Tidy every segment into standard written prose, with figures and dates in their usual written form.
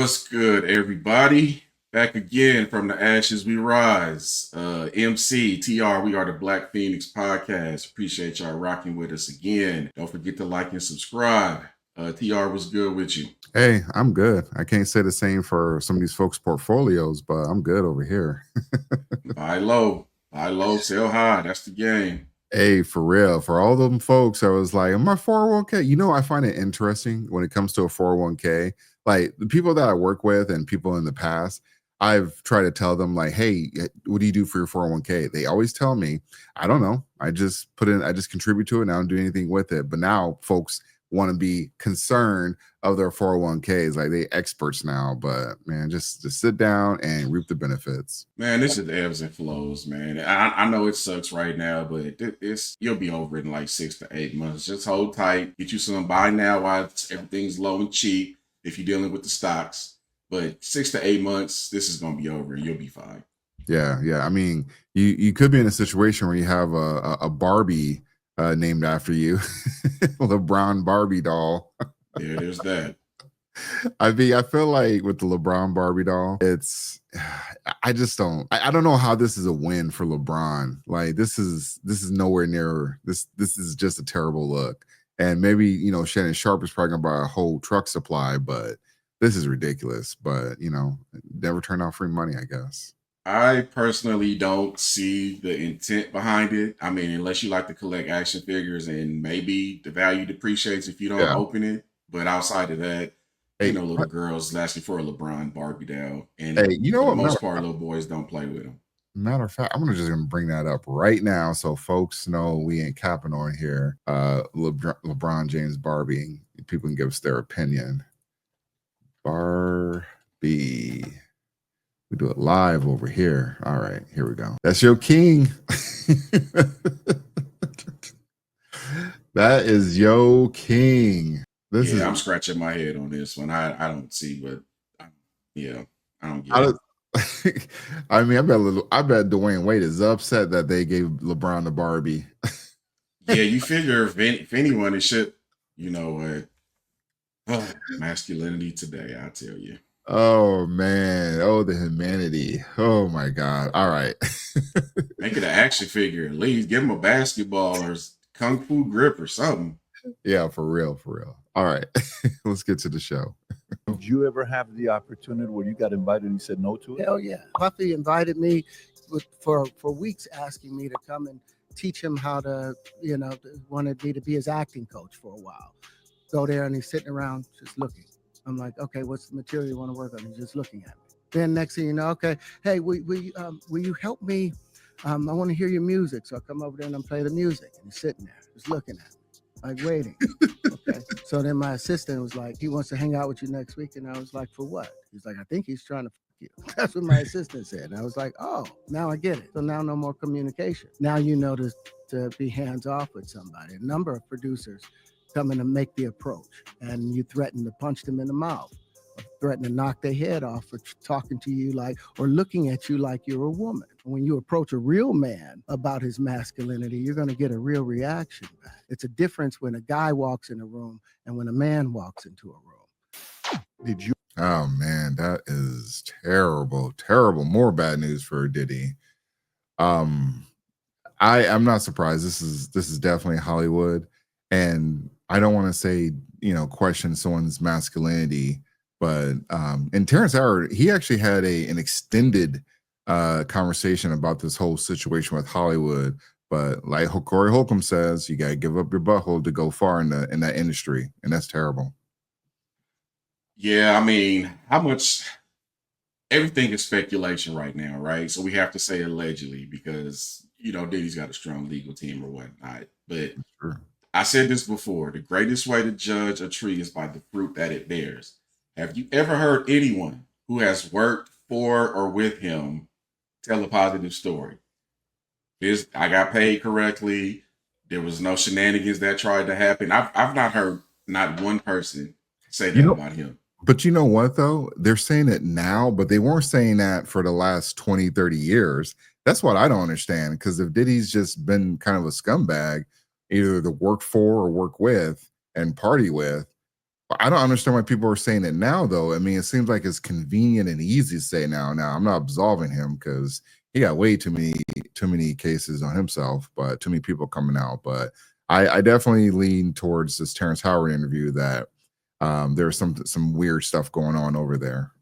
What's good, everybody? Back again from the ashes we rise. MC, TR, we are the Black Phoenix Podcast. Appreciate y'all rocking with us again. Don't forget to like and subscribe. TR, what's good with you? Hey, I'm good. I can't say the same for some of these folks' portfolios, but I'm good over here. Buy low, sell high. That's the game. Hey, for real, for all them folks, I was like, my 401k. I find it interesting when it comes to a 401k. Like the people that I work with and people in the past, I've tried to tell them, like, hey, what do you do for your 401k? They always tell me, I don't know. I just contribute to it and I don't do anything with it. But now folks want to be concerned of their 401ks. Like they experts now, but man, just sit down and reap the benefits. Man, this is ebbs and flows, man. I know it sucks right now, but it's you'll be over it in like 6 to 8 months. Just hold tight. Get you some buy now while everything's low and cheap if you're dealing with the stocks. But 6 to 8 months, this is gonna be over and you'll be fine. Yeah, yeah. I mean, you could be in a situation where you have a Barbie named after you, LeBron Barbie doll. Yeah, there's that. I mean, I feel like with the LeBron Barbie doll, I just don't. I don't know how this is a win for LeBron. Like this is nowhere near this. This is just a terrible look. And maybe Shannon Sharp is probably gonna buy a whole truck supply, but this is ridiculous. But never turn out free money, I guess. I personally don't see the intent behind it. I mean, unless you like to collect action figures and maybe the value depreciates if you don't Yeah. open it. But outside of that, Hey, little girls asking for a LeBron Barbie doll. And hey, you know for the what? most part, little boys don't play with them. Matter of fact, I'm gonna bring that up right now so folks know we ain't capping on here. LeBron James Barbie. People can give us their opinion. Barbie. We do it live over here. All right, here we go. That's your king. That is your king. I'm scratching my head on this one. I don't see, but yeah, I don't get it. I mean, I bet Dwayne Wade is upset that they gave LeBron the Barbie. Yeah, you figure if anyone, it should, masculinity today, I tell you. Oh man, the humanity. Oh my god. All right. Make it an action figure at least. Give him a basketball or kung fu grip or something. Yeah, for real. All right. Let's get to the show. Did you ever have the opportunity where you got invited and you said no to it? Hell yeah. Puffy invited me for weeks, asking me to come and teach him how to, wanted me to be his acting coach for a while. Go there and he's sitting around just looking. I'm like, okay, what's the material you want to work on? He's just looking at me. Then next thing you know, okay, hey, will you help me? I want to hear your music. So I come over there and I play the music. And he's sitting there just looking at me, like waiting. Okay. So then my assistant was like, he wants to hang out with you next week. And I was like, for what? He's like, I think he's trying to fuck you. That's what my assistant said. And I was like, oh, now I get it. So now no more communication. Now you know to be hands off with somebody. A number of producers coming to make the approach, and you threaten to punch them in the mouth, or threaten to knock their head off for talking to you or looking at you like you're a woman. When you approach a real man about his masculinity, you're going to get a real reaction back. It's a difference when a guy walks in a room and when a man walks into a room. Did you? Oh man, that is terrible. More bad news for Diddy. I'm not surprised. This is definitely Hollywood, and I don't want to say question someone's masculinity, but and Terrence Howard, he actually had an extended conversation about this whole situation with Hollywood. But like Corey Holcomb says, you gotta give up your butthole to go far in that industry, and that's terrible. Yeah, I mean, how much? Everything is speculation right now, right? So we have to say allegedly because Diddy's got a strong legal team or whatnot. But Sure. I said this before: the greatest way to judge a tree is by the fruit that it bears. Have you ever heard anyone who has worked for or with him tell a positive story? I got paid correctly. There was no shenanigans that tried to happen. I've not heard not one person say that about him. But you know what, though? They're saying it now, but they weren't saying that for the last 20, 30 years. That's what I don't understand. Because if Diddy's just been kind of a scumbag, either to work for or work with and party with, I don't understand why people are saying it now, though. I mean, it seems like it's convenient and easy to say now. Now, I'm not absolving him because he got way too many cases on himself, but too many people coming out. But I definitely lean towards this Terrence Howard interview that there's some weird stuff going on over there.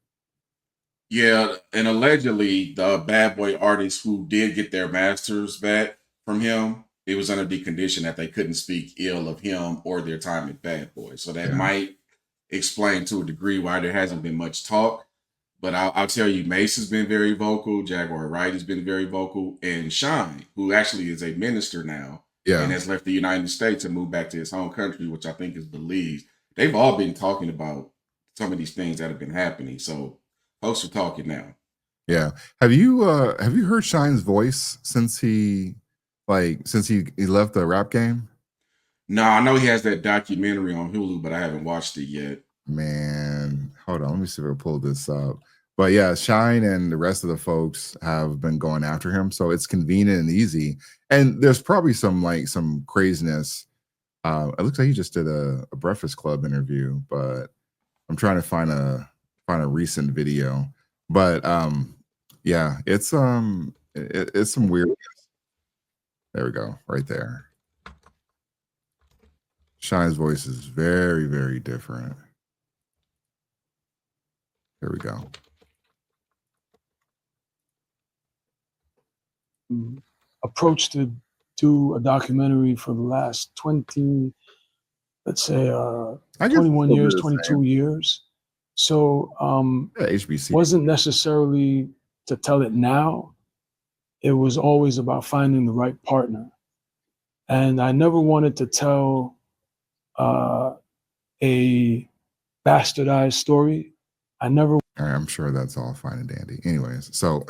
Yeah, and allegedly the Bad Boy artists who did get their masters back from him, it was under the condition that they couldn't speak ill of him or their time at Bad Boy. So that Yeah. might explain to a degree why there hasn't been much talk. But I'll tell you, Mace has been very vocal. Jaguar Wright has been very vocal. And Shine, who actually is a minister now Yeah. and has left the United States and moved back to his home country, which I think is Belize. They've all been talking about some of these things that have been happening. So folks are talking now. Yeah. Have you heard Shine's voice since he left the rap game? No, I know he has that documentary on Hulu, but I haven't watched it yet. Man, hold on. Let me see if I pull this up. But yeah, Shine and the rest of the folks have been going after him. So it's convenient and easy. And there's probably some craziness. It looks like he just did a Breakfast Club interview, but I'm trying to find a recent video. But yeah, it's some weird. There we go, right there. Shine's voice is very, very different. There we go. Approach to do a documentary for the last 20, let's say 21 years, 22 years. So yeah, HBC wasn't necessarily to tell it now. It was always about finding the right partner. And I never wanted to tell a bastardized story. I'm sure that's all fine and dandy. Anyways, so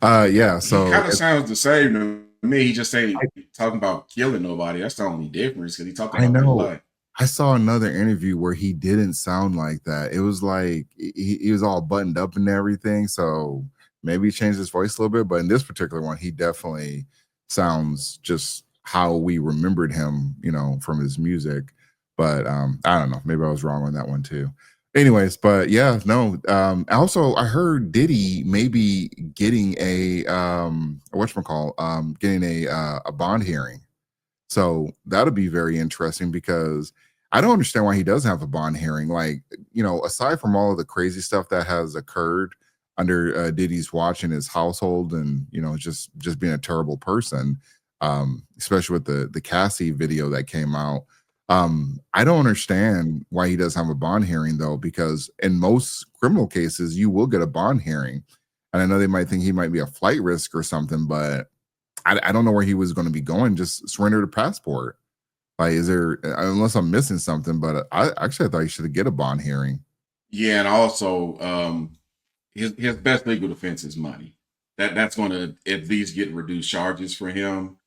yeah, so he kind of sounds the same to me. He just ain't talking about killing nobody. That's the only difference because he talked about that a lot. I saw another interview where he didn't sound like that. It was like he was all buttoned up and everything. So maybe he changed his voice a little bit, but in this particular one, he definitely sounds just how we remembered him, from his music. But I don't know. Maybe I was wrong on that one too. Anyways, but yeah, no. Also, I heard Diddy maybe getting a getting a bond hearing. So that'll be very interesting because I don't understand why he doesn't have a bond hearing. Like, aside from all of the crazy stuff that has occurred under Diddy's watch in his household, and just being a terrible person, especially with the Cassie video that came out. I don't understand why he doesn't have a bond hearing though, because in most criminal cases you will get a bond hearing, and I know they might think he might be a flight risk or something, but I don't know where he was going to be going. Just surrender the passport. Like, is there, unless I'm missing something, but I thought he should get a bond hearing. Yeah, and also his best legal defense is money. That's going to at least get reduced charges for him.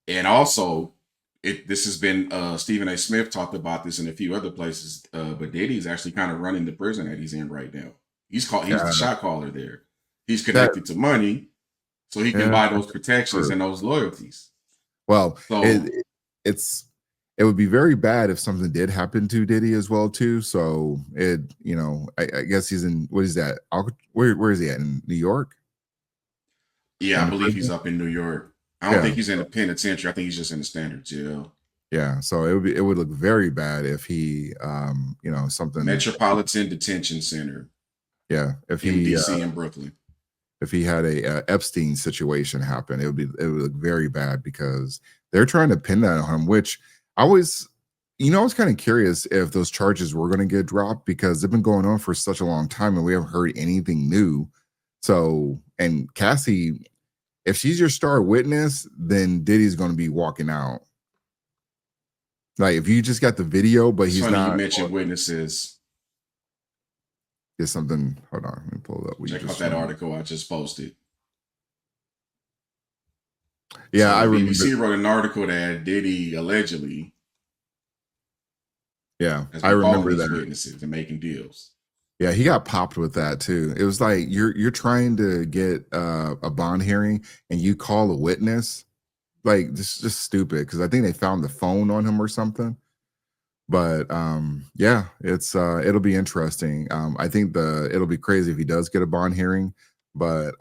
And also, this has been Stephen A. Smith talked about this in a few other places, but Diddy's actually kind of running the prison that he's in right now. He's the shot caller there. He's connected to money, so he can buy those protections and those loyalties. Well, so, it would be very bad if something did happen to Diddy as well too. So I guess he's in, what is that? Where is he at, in New York? Yeah, I believe he's up in New York. I don't think he's in the penitentiary. I think he's just in the standard jail. Yeah, so it would look very bad if he something Metropolitan Detention Center. Yeah, if in he DC in Brooklyn. If he had a Epstein situation happen, it would look very bad because they're trying to pin that on him, which I was kind of curious if those charges were going to get dropped because they've been going on for such a long time and we haven't heard anything new. So, and Cassie, if she's your star witness, then Diddy's going to be walking out. Like, if you just got the video, but he's not. You mentioned witnesses. There's something. Hold on, let me pull it up. Check out that article I just posted. Yeah, so I remember. BBC wrote an article that Diddy allegedly. Yeah, I remember that. Witnesses and making deals. Yeah, he got popped with that too. It was like you're trying to get a bond hearing and you call a witness. Like, this is just stupid because I think they found the phone on him or something. But yeah, it's it'll be interesting. I think it'll be crazy if he does get a bond hearing, but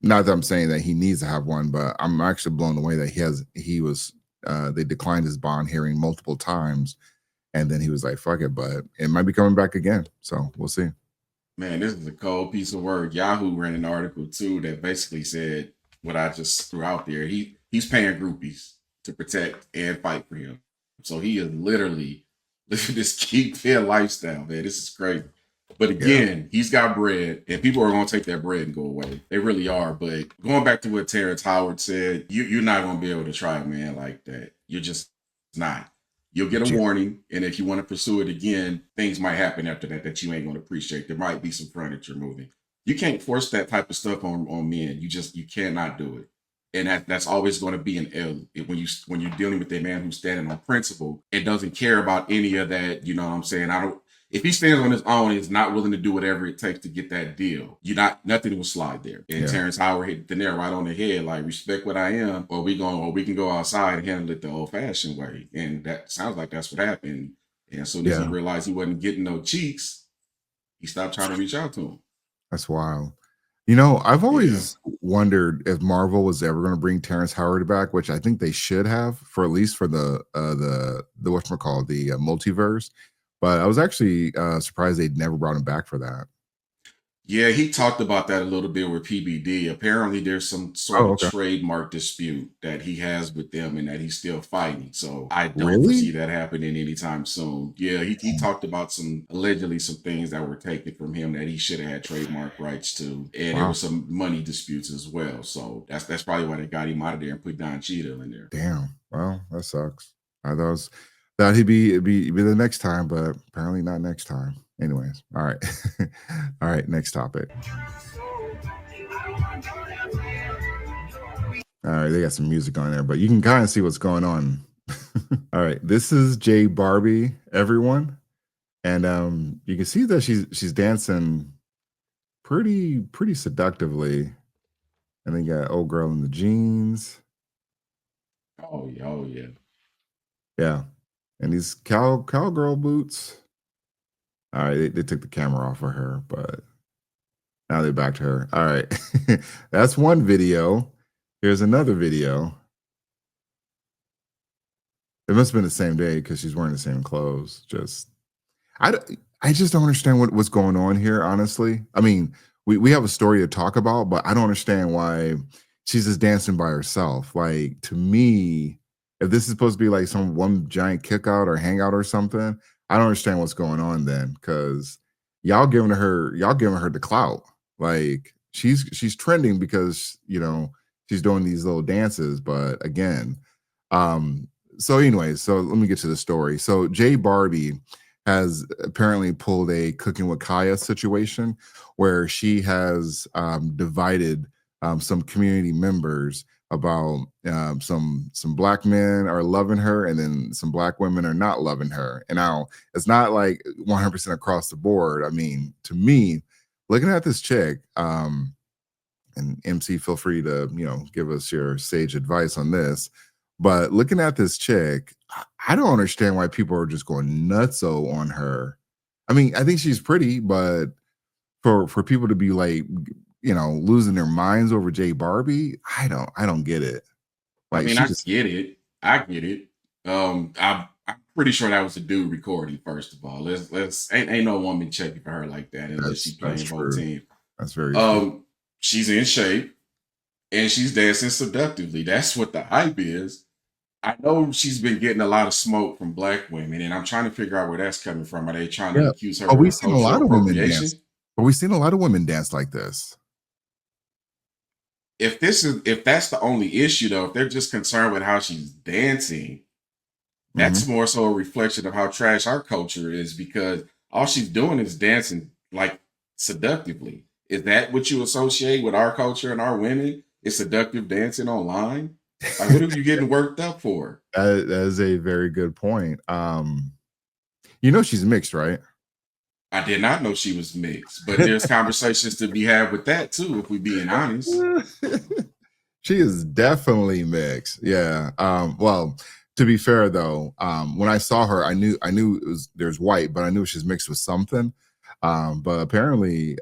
not that I'm saying that he needs to have one, but I'm actually blown away that they declined his bond hearing multiple times, and then he was like, fuck it, but it might be coming back again. So we'll see. Man, this is a cold piece of work. Yahoo ran an article too that basically said what I just threw out there. He's paying groupies to protect and fight for him. So he is literally living this keep fit lifestyle, man. This is crazy. But again, he's got bread, and people are going to take that bread and go away. They really are. But going back to what Terrence Howard said, you're not going to be able to try a man like that. You're just not. You'll get a warning, and if you want to pursue it again, things might happen after that you ain't going to appreciate. There might be some furniture moving. You can't force that type of stuff on men. You cannot do it. And that's always going to be an L when you're dealing with a man who's standing on principle and doesn't care about any of that. You know what I'm saying? If he stands on his own and is not willing to do whatever it takes to get that deal, nothing will slide there. And Terrence Howard hit the nail right on the head, like, respect what I am, or we can go outside and handle it the old fashioned way. And that sounds like that's what happened. And as soon as he realized he wasn't getting no cheeks, he stopped trying to reach out to him. That's wild. You know, I've always wondered if Marvel was ever going to bring Terrence Howard back, which I think they should have, for at least for the whatchamacallit, the multiverse. But I was actually surprised they'd never brought him back for that. Yeah, he talked about that a little bit with PBD. Apparently, there's some sort of trademark dispute that he has with them and that he's still fighting. So I don't see that happening anytime soon. Yeah, he talked about allegedly some things that were taken from him that he should have had trademark rights to. And there were some money disputes as well. So that's probably why they got him out of there and put Don Cheadle in there. Damn. Well, that sucks. I thought it'd be the next time, but apparently not next time. Anyways, all right. All right, next topic. All right, they got some music on there, but you can kind of see what's going on. All right, this is J Barbie, everyone. And you can see that she's dancing pretty seductively. And then you got old girl in the jeans. Oh yeah. Yeah. And these cowgirl boots. All right, they took the camera off of her, but now they're back to her. All right, that's one video. Here's another video. It must have been the same day because she's wearing the same clothes. I just don't understand what's going on here, honestly. I mean, we have a story to talk about, but I don't understand why she's just dancing by herself. Like, to me, if this is supposed to be like some one giant kick out or hangout or something, I don't understand what's going on then, because y'all giving her the clout. Like, she's trending because, you know, she's doing these little dances. But again, so anyway, so let me get to the story. So J Barbie has apparently pulled a Cooking with Kaya situation where she has divided some community members about some black men are loving her and then some black women are not loving her. And now it's not like 100% across the board. I mean, to me, looking at this chick, and MC, feel free to, you know, give us your sage advice on this. But looking at this chick, I don't understand why people are just going nutso on her. I mean, I think she's pretty, but for people to be like, you know, losing their minds over J Barbie, I don't get it. Like, I mean, I get it. I'm pretty sure that was a dude recording. First of all, let's ain't no woman checking for her like that unless she's playing both teams. That's very true. She's in shape and she's dancing seductively. That's what the hype is. I know she's been getting a lot of smoke from black women, and I'm trying to figure out where that's coming from. Are they trying to accuse her of cultural appropriation? But we've seen a lot of women dance like this. If that's the only issue, though, if they're just concerned with how she's dancing, that's more so a reflection of how trash our culture is, because all she's doing is dancing like seductively. Is that what you associate with our culture and our women? Is seductive dancing online? Like, what are you getting worked up for? That is a very good point. You know she's mixed, right? I did not know she was mixed, but there's conversations to be had with that too, if we're being honest. She is definitely mixed. Yeah. Well, To be fair though, when I saw her, I knew there's white, but I knew she's mixed with something. But apparently,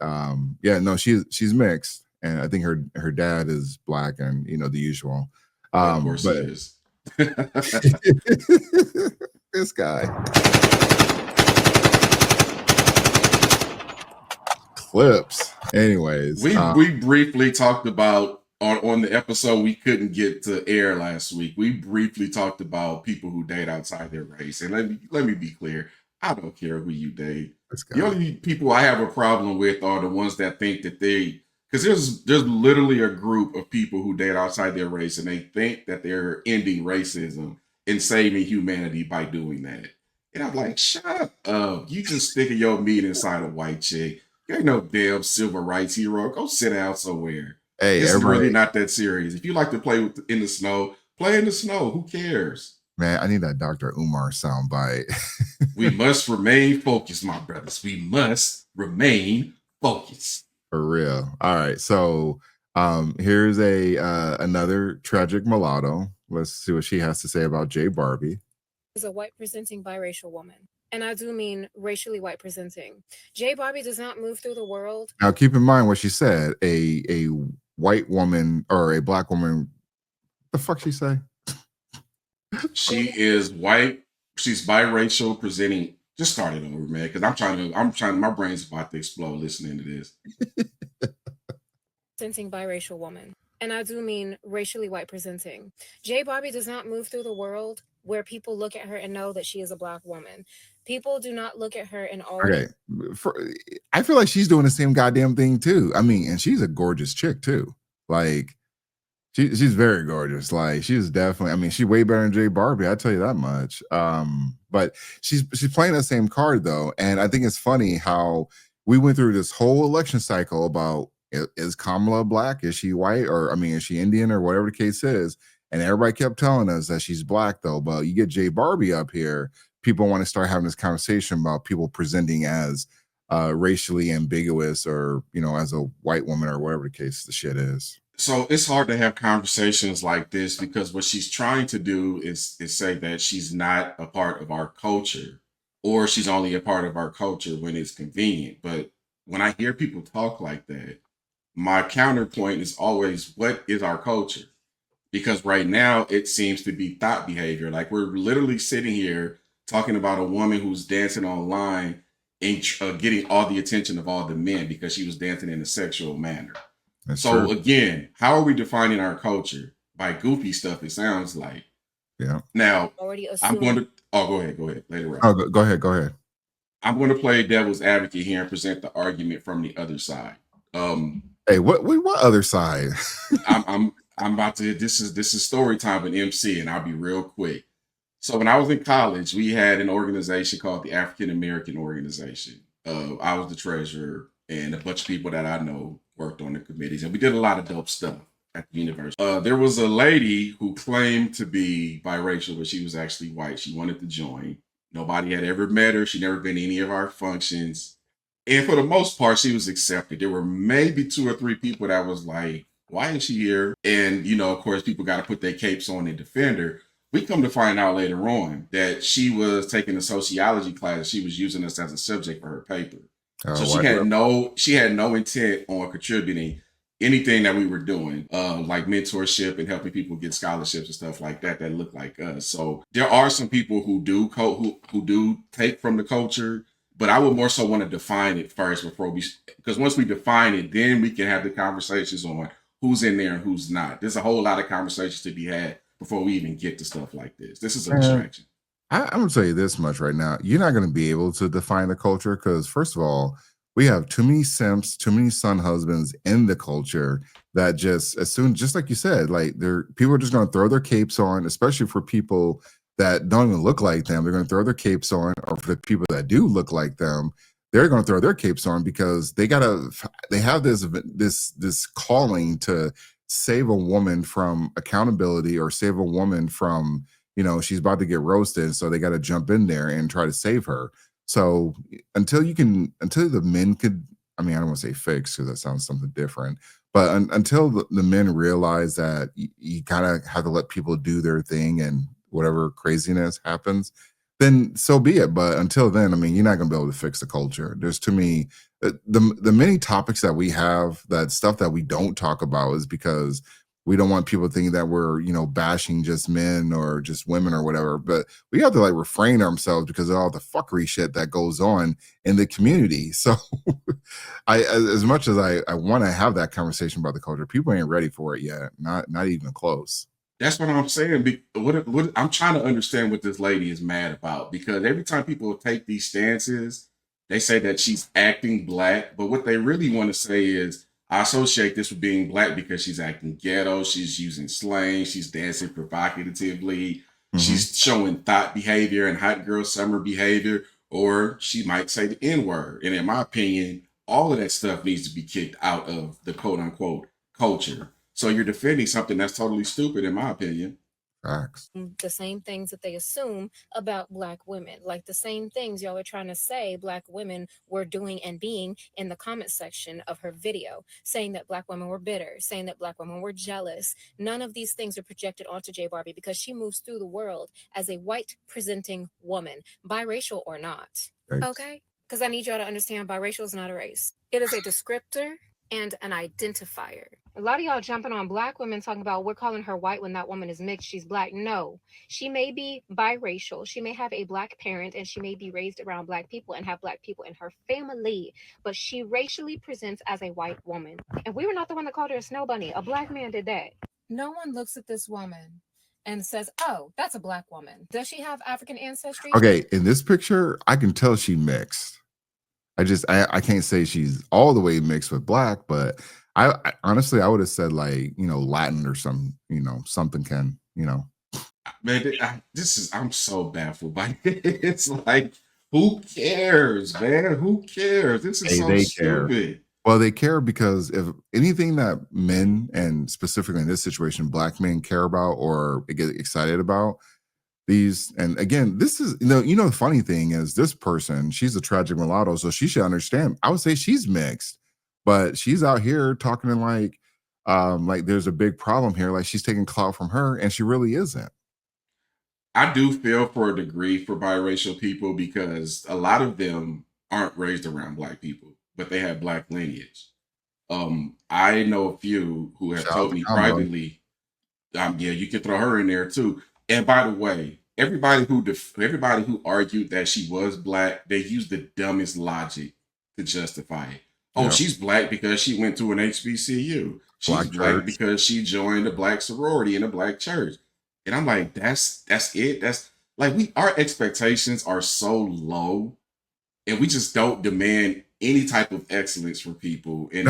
yeah, no, she's mixed, and I think her dad is black, and the usual. Of course But he is. this guy. Clips. Anyways, we briefly talked about on the episode we couldn't get to air last week. We briefly talked about people who date outside their race, and let me be clear. I don't care who you date. The only people I have a problem with are the ones that think that because there's literally a group of people who date outside their race, and they think that they're ending racism and saving humanity by doing that. And I'm like, shut up! You just sticking your meat inside a white chick. You ain't no damn civil rights hero. Go sit down somewhere. Hey, this is really not that serious. If you like to play in the snow, play in the snow. Who cares? Man, I need that Dr. Umar soundbite. We must remain focused, my brothers. We must remain focused. For real. All right. So here's another tragic mulatto. Let's see what she has to say about J Barbie. Is a white presenting biracial woman. And I do mean racially white presenting. J Barbie does not move through the world. Now keep in mind what she said. A white woman or a black woman. The fuck she say? She is white. She's biracial presenting. Just start it over, man. Because I'm trying, my brain's about to explode listening to this. Presenting biracial woman. And I do mean racially white presenting. J Barbie does not move through the world where people look at her and know that she is a black woman. People do not look at her and already. Okay. I feel like she's doing the same goddamn thing too. I mean, and she's a gorgeous chick too. Like, she's very gorgeous. Like, she's definitely. I mean, she's way better than J Barbie. I tell you that much. But she's playing the same card though, and I think it's funny how we went through this whole election cycle about is Kamala black? Is she white? Or I mean, is she Indian or whatever the case is? And everybody kept telling us that she's black though. But you get J Barbie up here, people want to start having this conversation about people presenting as racially ambiguous or, as a white woman or whatever the case the shit is. So it's hard to have conversations like this because what she's trying to do is say that she's not a part of our culture, or she's only a part of our culture when it's convenient. But when I hear people talk like that, my counterpoint is always, what is our culture? Because right now it seems to be thought behavior. Like, we're literally sitting here talking about a woman who's dancing online and getting all the attention of all the men because she was dancing in a sexual manner. That's so true. Again, how are we defining our culture? By goofy stuff, it sounds like. Yeah. Now, I'm going to. Oh, go ahead. Later on. Oh, go ahead. I'm going to play devil's advocate here and present the argument from the other side. Hey, what other side? I'm about to. This is story time with MC, and I'll be real quick. So when I was in college, we had an organization called the African American Organization. I was the treasurer, and a bunch of people that I know worked on the committees, and we did a lot of dope stuff at the university. There was a lady who claimed to be biracial, but she was actually white. She wanted to join. Nobody had ever met her. She'd never been to any of our functions. And for the most part, she was accepted. There were maybe 2 or 3 people that was like, why is she here? And, of course, people got to put their capes on and defend her. We come to find out later on that she was taking a sociology class. She was using us as a subject for her paper. So she had no intent on contributing anything that we were doing, like mentorship and helping people get scholarships and stuff like that look like us. So there are some people who do take from the culture, but I would more so want to define it first because once we define it, then we can have the conversations on who's in there and who's not. There's a whole lot of conversations to be had before we even get to stuff like this. This is a distraction. I'm going to tell you this much right now. You're not going to be able to define the culture because, first of all, we have too many simps, too many son husbands in the culture that just like you said, like people are just going to throw their capes on, especially for people that don't even look like them. They're going to throw their capes on, or for the people that do look like them, they're going to throw their capes on because they have this calling to save a woman from accountability or save a woman from, she's about to get roasted. So they got to jump in there and try to save her. So until the men could, I mean, I don't want to say fix because that sounds something different, but until the men realize that you kind of have to let people do their thing and whatever craziness happens, then so be it. But until then, I mean, you're not gonna be able to fix the culture. There's too many the many topics that we have, that stuff that we don't talk about is because we don't want people thinking that we're, you know, bashing just men or just women or whatever. But we have to like refrain ourselves because of all the fuckery shit that goes on in the community. So as much as I want to have that conversation about the culture, people ain't ready for it yet. Not even close. That's what I'm saying. What I'm trying to understand what this lady is mad about, because every time people take these stances, they say that she's acting black, but what they really want to say is, I associate this with being black because she's acting ghetto, she's using slang, she's dancing provocatively, she's showing thought behavior and hot girl summer behavior, or she might say the N-word. And in my opinion, all of that stuff needs to be kicked out of the quote unquote culture. So you're defending something that's totally stupid, in my opinion. Facts. The same things that they assume about black women, like the same things y'all are trying to say black women were doing and being in the comment section of her video, saying that black women were bitter, saying that black women were jealous. None of these things are projected onto J Barbie because she moves through the world as a white presenting woman, biracial or not. Right. Okay? Because I need y'all to understand biracial is not a race. It is a descriptor and an identifier. A lot of y'all jumping on black women talking about we're calling her white when that woman is mixed, she's black. No, she may be biracial. She may have a black parent and she may be raised around black people and have black people in her family, but she racially presents as a white woman. And we were not the one that called her a snow bunny. A black man did that. No one looks at this woman and says, oh, that's a black woman. Does she have African ancestry? Okay, in this picture, I can tell she mixed. I can't say she's all the way mixed with black, but I honestly, I would have said like, you know, Latin or some, you know, something can, you know. Man, I'm so baffled by it. It's like, who cares, man? Who cares? This is so stupid. Well, they care because if anything that men, and specifically in this situation, black men care about or get excited about, these, and again, this is, you know, the funny thing is this person, she's a tragic mulatto, so she should understand. I would say she's mixed, but she's out here talking in like there's a big problem here, like she's taking clout from her, and she really isn't. I do feel for a degree for biracial people because a lot of them aren't raised around black people, but they have black lineage. I know a few who have told me privately, yeah, you can throw her in there too. And by the way, everybody who argued that she was black, they used the dumbest logic to justify it. Oh, she's black because she went to an HBCU. She's black because she joined a black sorority in a black church. And I'm like, that's it. That's like our expectations are so low, and we just don't demand any type of excellence from people. And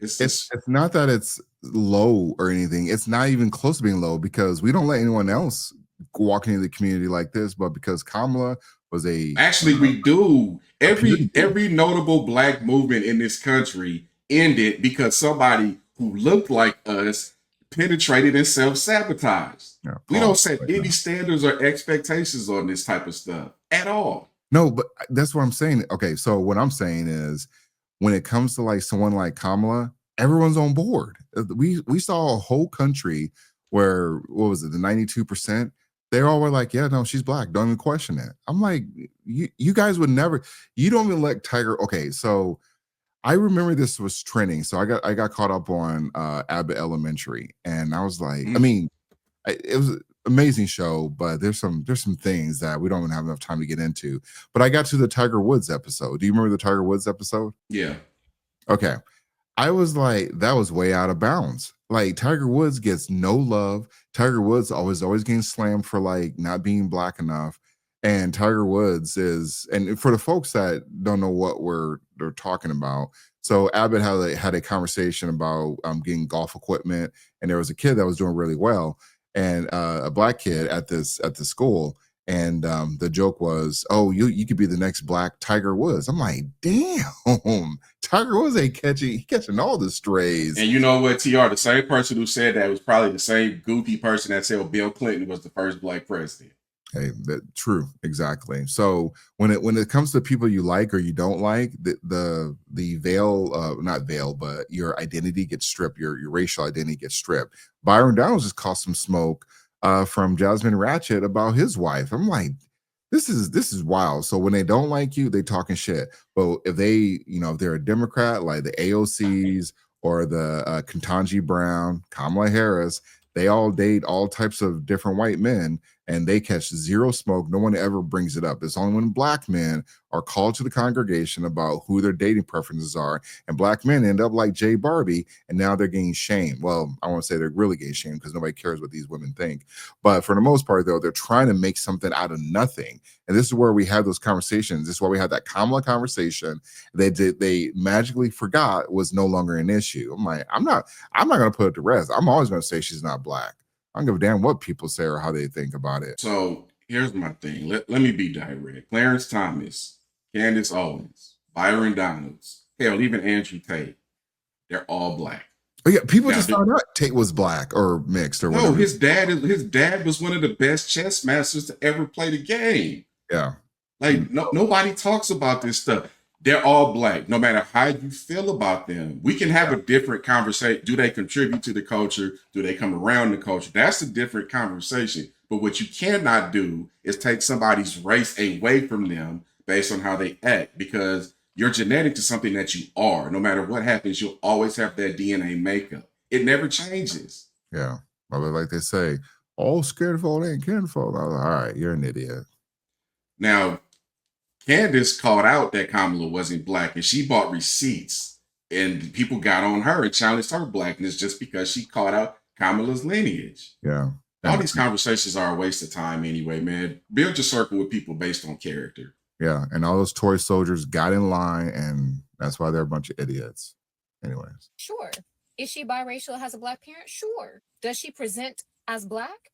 it's not that it's low or anything. It's not even close to being low because we don't let anyone else walk into the community like this. But because Kamala was actually we do. Every notable black movement in this country ended because somebody who looked like us penetrated and self-sabotaged. Yeah, we don't set any standards or expectations on this type of stuff at all. No, but that's what I'm saying. Okay, so what I'm saying is when it comes to like someone like Kamala, everyone's on board. We saw a whole country where, what was it, the 92%? They all were like, yeah, no, she's black. Don't even question it. I'm like, you guys would never, you don't even let Tiger. Okay, so I remember this was trending. So I got caught up on Abbott Elementary, and I was like, I mean, it was an amazing show, but there's some things that we don't even have enough time to get into. But I got to the Tiger Woods episode. Do you remember the Tiger Woods episode? Yeah. Okay. I was like, that was way out of bounds. Like Tiger Woods gets no love. Tiger Woods always getting slammed for like not being black enough. And Tiger Woods is, and for the folks that don't know what they're talking about, so Abbott had a conversation about getting golf equipment, and there was a kid that was doing really well, and a black kid at the school, and the joke was, oh, you could be the next black Tiger Woods. I'm like, damn, Tiger Woods ain't catching all the strays. And you know what, TR, the same person who said that was probably the same goofy person that said Bill Clinton was the first black president. Hey, true, exactly. So when it comes to people you like or you don't like, the veil, not veil, but your identity gets stripped, your racial identity gets stripped. Byron Donalds just caused some smoke from Jasmine Ratchet about his wife. I'm like, this is wild. So when they don't like you, they talking shit. But if they, if they're a Democrat like the AOCs or the Ketanji Brown, Kamala Harris, they all date all types of different white men and they catch zero smoke. No one ever brings it up. It's only when black men are called to the congregation about who their dating preferences are, and black men end up like Jay Barbie, and now they're getting shamed. Well, I won't say they're really getting shamed because nobody cares what these women think. But for the most part, though, they're trying to make something out of nothing. And this is where we have those conversations. This is why we had that Kamala conversation. They magically forgot was no longer an issue. I'm like, I'm not going to put it to rest. I'm always going to say she's not black. I don't give a damn what people say or how they think about it. So here's my thing. Let me be direct. Clarence Thomas, Candace Owens, Byron Donalds, hell, even Andrew Tate, they're all black. Oh, yeah, people just found out Tate was black or mixed or whatever. No, his dad was one of the best chess masters to ever play the game. Yeah. Like nobody talks about this stuff. They're all black. No matter how you feel about them, we can have a different conversation. Do they contribute to the culture? Do they come around the culture? That's a different conversation. But what you cannot do is take somebody's race away from them based on how they act, because your genetics is something that you are. No matter what happens, you'll always have that DNA makeup. It never changes. Yeah. Well, like they say, all scared folk ain't kinfolk. I was like, all right, you're an idiot. Now, Candace called out that Kamala wasn't black, and she bought receipts, and people got on her and challenged her blackness just because she called out Kamala's lineage. Yeah. All these conversations are a waste of time anyway, man. Build your circle with people based on character. Yeah. And all those toy soldiers got in line, and that's why they're a bunch of idiots. Anyways. Sure. Is she biracial, has a black parent? Sure. Does she present as black?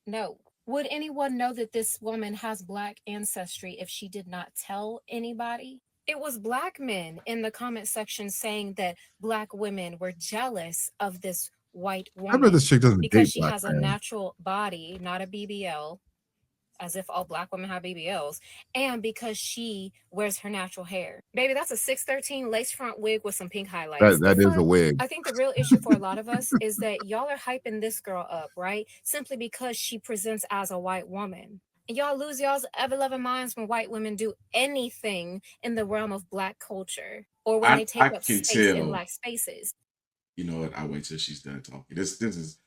No. Would anyone know that this woman has black ancestry if she did not tell anybody? It was black men in the comment section saying that black women were jealous of this white woman. I bet this chick doesn't because date she black has men. a natural body, not a BBL, as if all black women have BBLs, and because she wears her natural hair. Baby, that's a 613 lace front wig with some pink highlights. That is a wig. I think the real issue for a lot of us is that y'all are hyping this girl up, right? Simply because she presents as a white woman. And y'all lose y'all's ever-loving minds when white women do anything in the realm of black culture, or when they take up space in black spaces. You know what? I'll wait till she's done talking. This is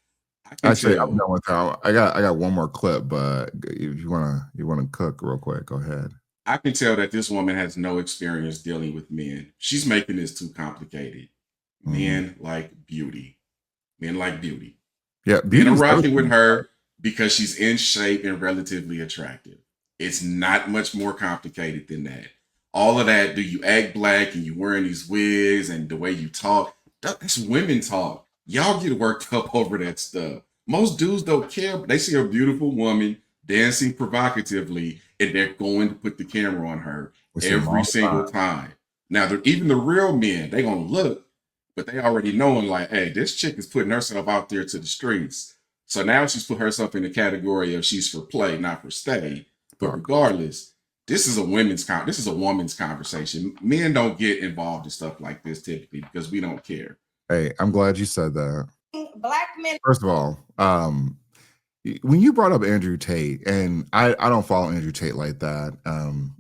actually, I'm done with her. I got one more clip, but if you wanna cook real quick, go ahead. I can tell that this woman has no experience dealing with men. She's making this too complicated. Men like beauty. Men like beauty. Yeah, men are rocking with her because she's in shape and relatively attractive. It's not much more complicated than that. All of that, do you act black and you wearing these wigs and the way you talk, that's women talk. Y'all get worked up over that stuff. Most dudes don't care. They see a beautiful woman dancing provocatively, and they're going to put the camera on her every single time. Now, even the real men, they're going to look, but they already knowing like, hey, this chick is putting herself out there to the streets. So now she's put herself in the category of she's for play, not for stay. But regardless, this is a woman's conversation. Men don't get involved in stuff like this typically because we don't care. Hey, I'm glad you said that. Black men. First of all, when you brought up Andrew Tate, and I don't follow Andrew Tate like that.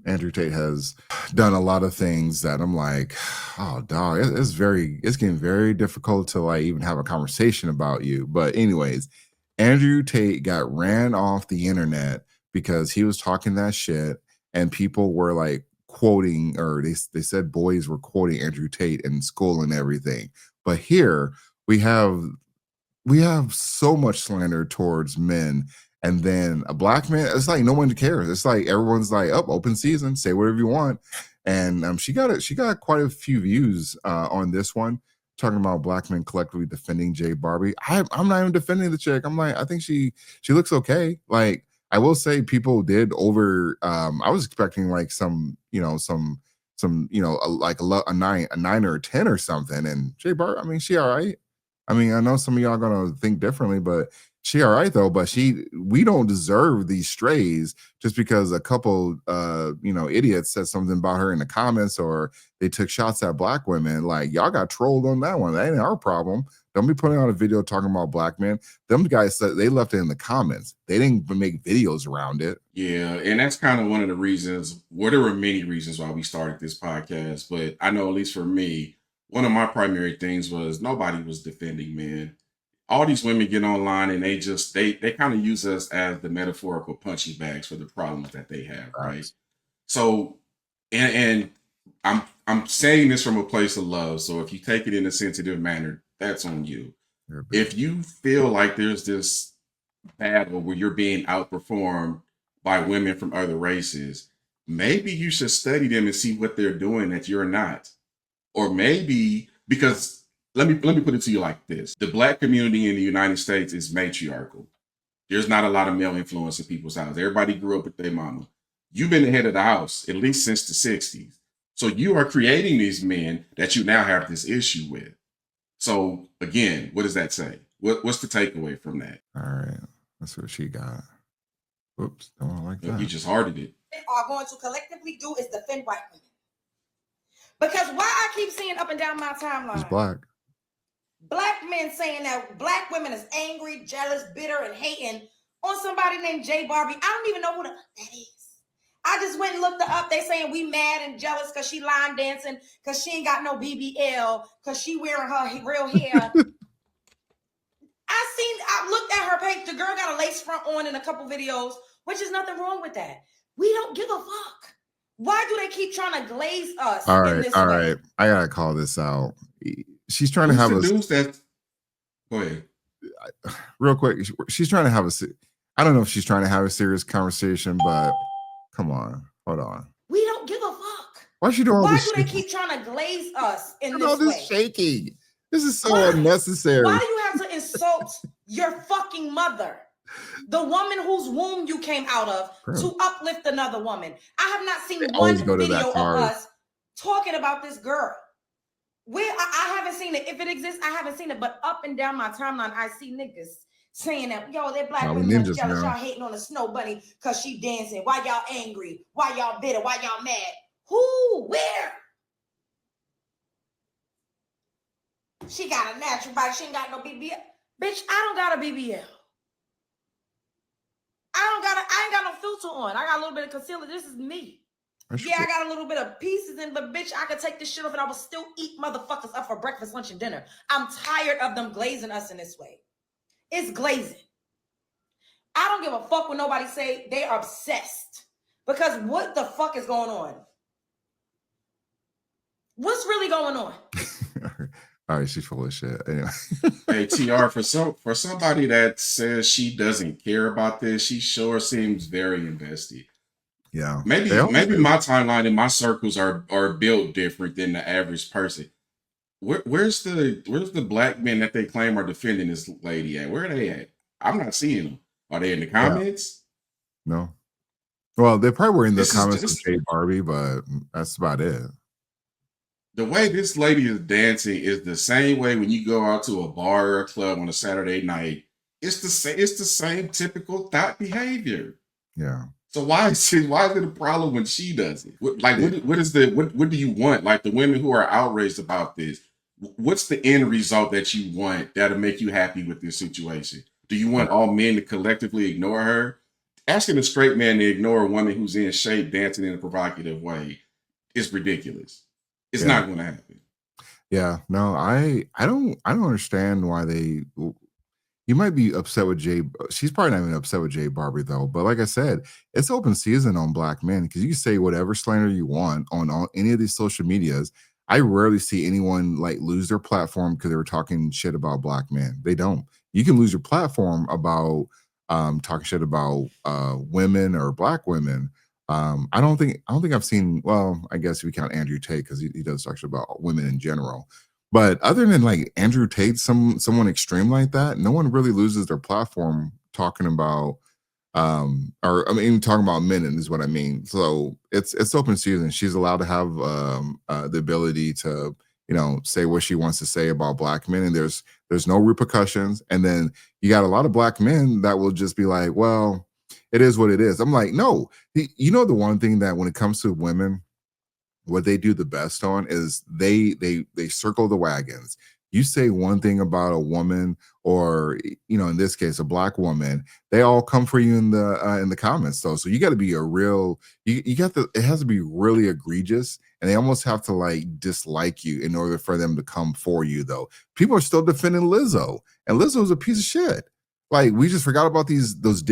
Andrew Tate has done a lot of things that I'm like, oh dog, it's getting very difficult to like even have a conversation about you. But anyways, Andrew Tate got ran off the internet because he was talking that shit, and people were like quoting, or they said boys were quoting Andrew Tate in school and everything. But here we have so much slander towards men, and then a black man, it's like no one cares. It's like everyone's like, oh, open season, say whatever you want. And she got quite a few views on this one, talking about black men collectively defending Jay Barbie. I'm not even defending the chick. I'm like, I think she looks okay. Like, I will say people did over I was expecting like some like a 9 or a 10 or something, and Jay Barbie, I mean, she all right. I mean, I know some of y'all gonna think differently, but she all right though. But we don't deserve these strays just because a couple, idiots said something about her in the comments or they took shots at black women. Like y'all got trolled on that one. That ain't our problem. Don't be putting out a video talking about black men. Them guys said they left it in the comments. They didn't make videos around it. Yeah, and that's kind of one of the reasons. Well, there were many reasons why we started this podcast, but I know at least for me, one of my primary things was nobody was defending men. All these women get online and they kind of use us as the metaphorical punching bags for the problems that they have, right? So, and I'm saying this from a place of love. So if you take it in a sensitive manner, that's on you. If you feel like there's this battle where you're being outperformed by women from other races, maybe you should study them and see what they're doing that you're not. Or maybe, because let me put it to you like this. The black community in the United States is matriarchal. There's not a lot of male influence in people's houses. Everybody grew up with their mama. You've been the head of the house at least since the 60s. So you are creating these men that you now have this issue with. So again, what does that say? What's the takeaway from that? All right. That's what she got. Oops, don't like that. You just hearted it. Are going to collectively do is defend white women. Because why I keep seeing up and down my timeline. She's black. Black men saying that black women is angry, jealous, bitter, and hating on somebody named J Barbie. I don't even know who the fuck that is. I just went and looked her up. They saying we mad and jealous because she line dancing, because she ain't got no BBL, because she wearing her real hair. I looked at her page. The girl got a lace front on in a couple videos, which is nothing wrong with that. We don't give a fuck. Why do they keep trying to glaze us? All right. I gotta call this out. She's trying to have a. Go ahead. Real quick, she's trying to have a. I don't know if she's trying to have a serious conversation, but come on, hold on. We don't give a fuck. Why she doing all this? Why do they keep trying to glaze us in this all this way? shaking. This is so unnecessary. Why do you have to insult your fucking mother? The woman whose womb you came out of to uplift another woman. I have not seen one video of us talking about this girl. I haven't seen it. If it exists, I haven't seen it. But up and down my timeline, I see niggas saying that, yo, they're black women jealous. Y'all hating on the snow bunny because she dancing. Why y'all angry? Why y'all bitter? Why y'all mad? Who? Where? She got a natural body. She ain't got no BBL. Bitch, I don't got a BBL. I ain't got no filter on. I got a little bit of concealer. This is me. Yeah, I got a little bit of pieces in, but bitch, I could take this shit off and I would still eat motherfuckers up for breakfast, lunch, and dinner. I'm tired of them glazing us in this way. It's glazing. I don't give a fuck when nobody say they are obsessed. Because what the fuck is going on? What's really going on? All right, she's full of shit. Anyway. Hey, TR, for somebody that says she doesn't care about this, she sure seems very invested. Yeah. Maybe my timeline and my circles are built different than the average person. Where's the black men that they claim are defending this lady at? Where are they at? I'm not seeing them. Are they in the comments? No. Well, they probably were in the comments with J Barbie, but that's about it. The way this lady is dancing is the same way when you go out to a bar or a club on a Saturday night. It's the same typical thought behavior. Yeah. So why is it a problem when she does it? What do you want? Like the women who are outraged about this, what's the end result that you want that'll make you happy with this situation? Do you want all men to collectively ignore her? Asking a straight man to ignore a woman who's in shape dancing in a provocative way is ridiculous. It's not going to happen. Yeah, no, I don't understand why they. You might be upset with Jay. She's probably not even upset with Jay Barbie though. But like I said, it's open season on black men because you can say whatever slander you want on any of these social medias. I rarely see anyone like lose their platform because they were talking shit about black men. They don't. You can lose your platform about talking shit about women or black women. I don't think I've seen. Well, I guess if we count Andrew Tate because he does talk about women in general. But other than like Andrew Tate, someone extreme like that, no one really loses their platform talking about, talking about men is what I mean. So it's open season. She's allowed to have the ability to say what she wants to say about black men, and there's no repercussions. And then you got a lot of black men that will just be like, well, it is what it is. I'm like, no, the one thing that when it comes to women, what they do the best on is they circle the wagons. You say one thing about a woman, or in this case a black woman, they all come for you in the comments though. So you got to be a real, it has to be really egregious, and they almost have to like dislike you in order for them to come for you though. People are still defending Lizzo, and Lizzo's a piece of shit. Like, we just forgot about those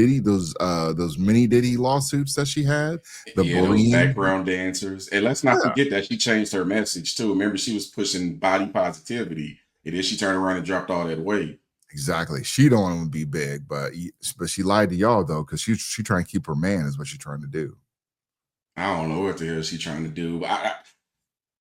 mini Diddy lawsuits that she had, the bullying, those background dancers. And let's not forget that she changed her message too. Remember, she was pushing body positivity, and then she turned around and dropped all that weight. Exactly. She don't want to be big, but she lied to y'all though, because she trying to keep her man is what she's trying to do. I don't know what the hell she's trying to do.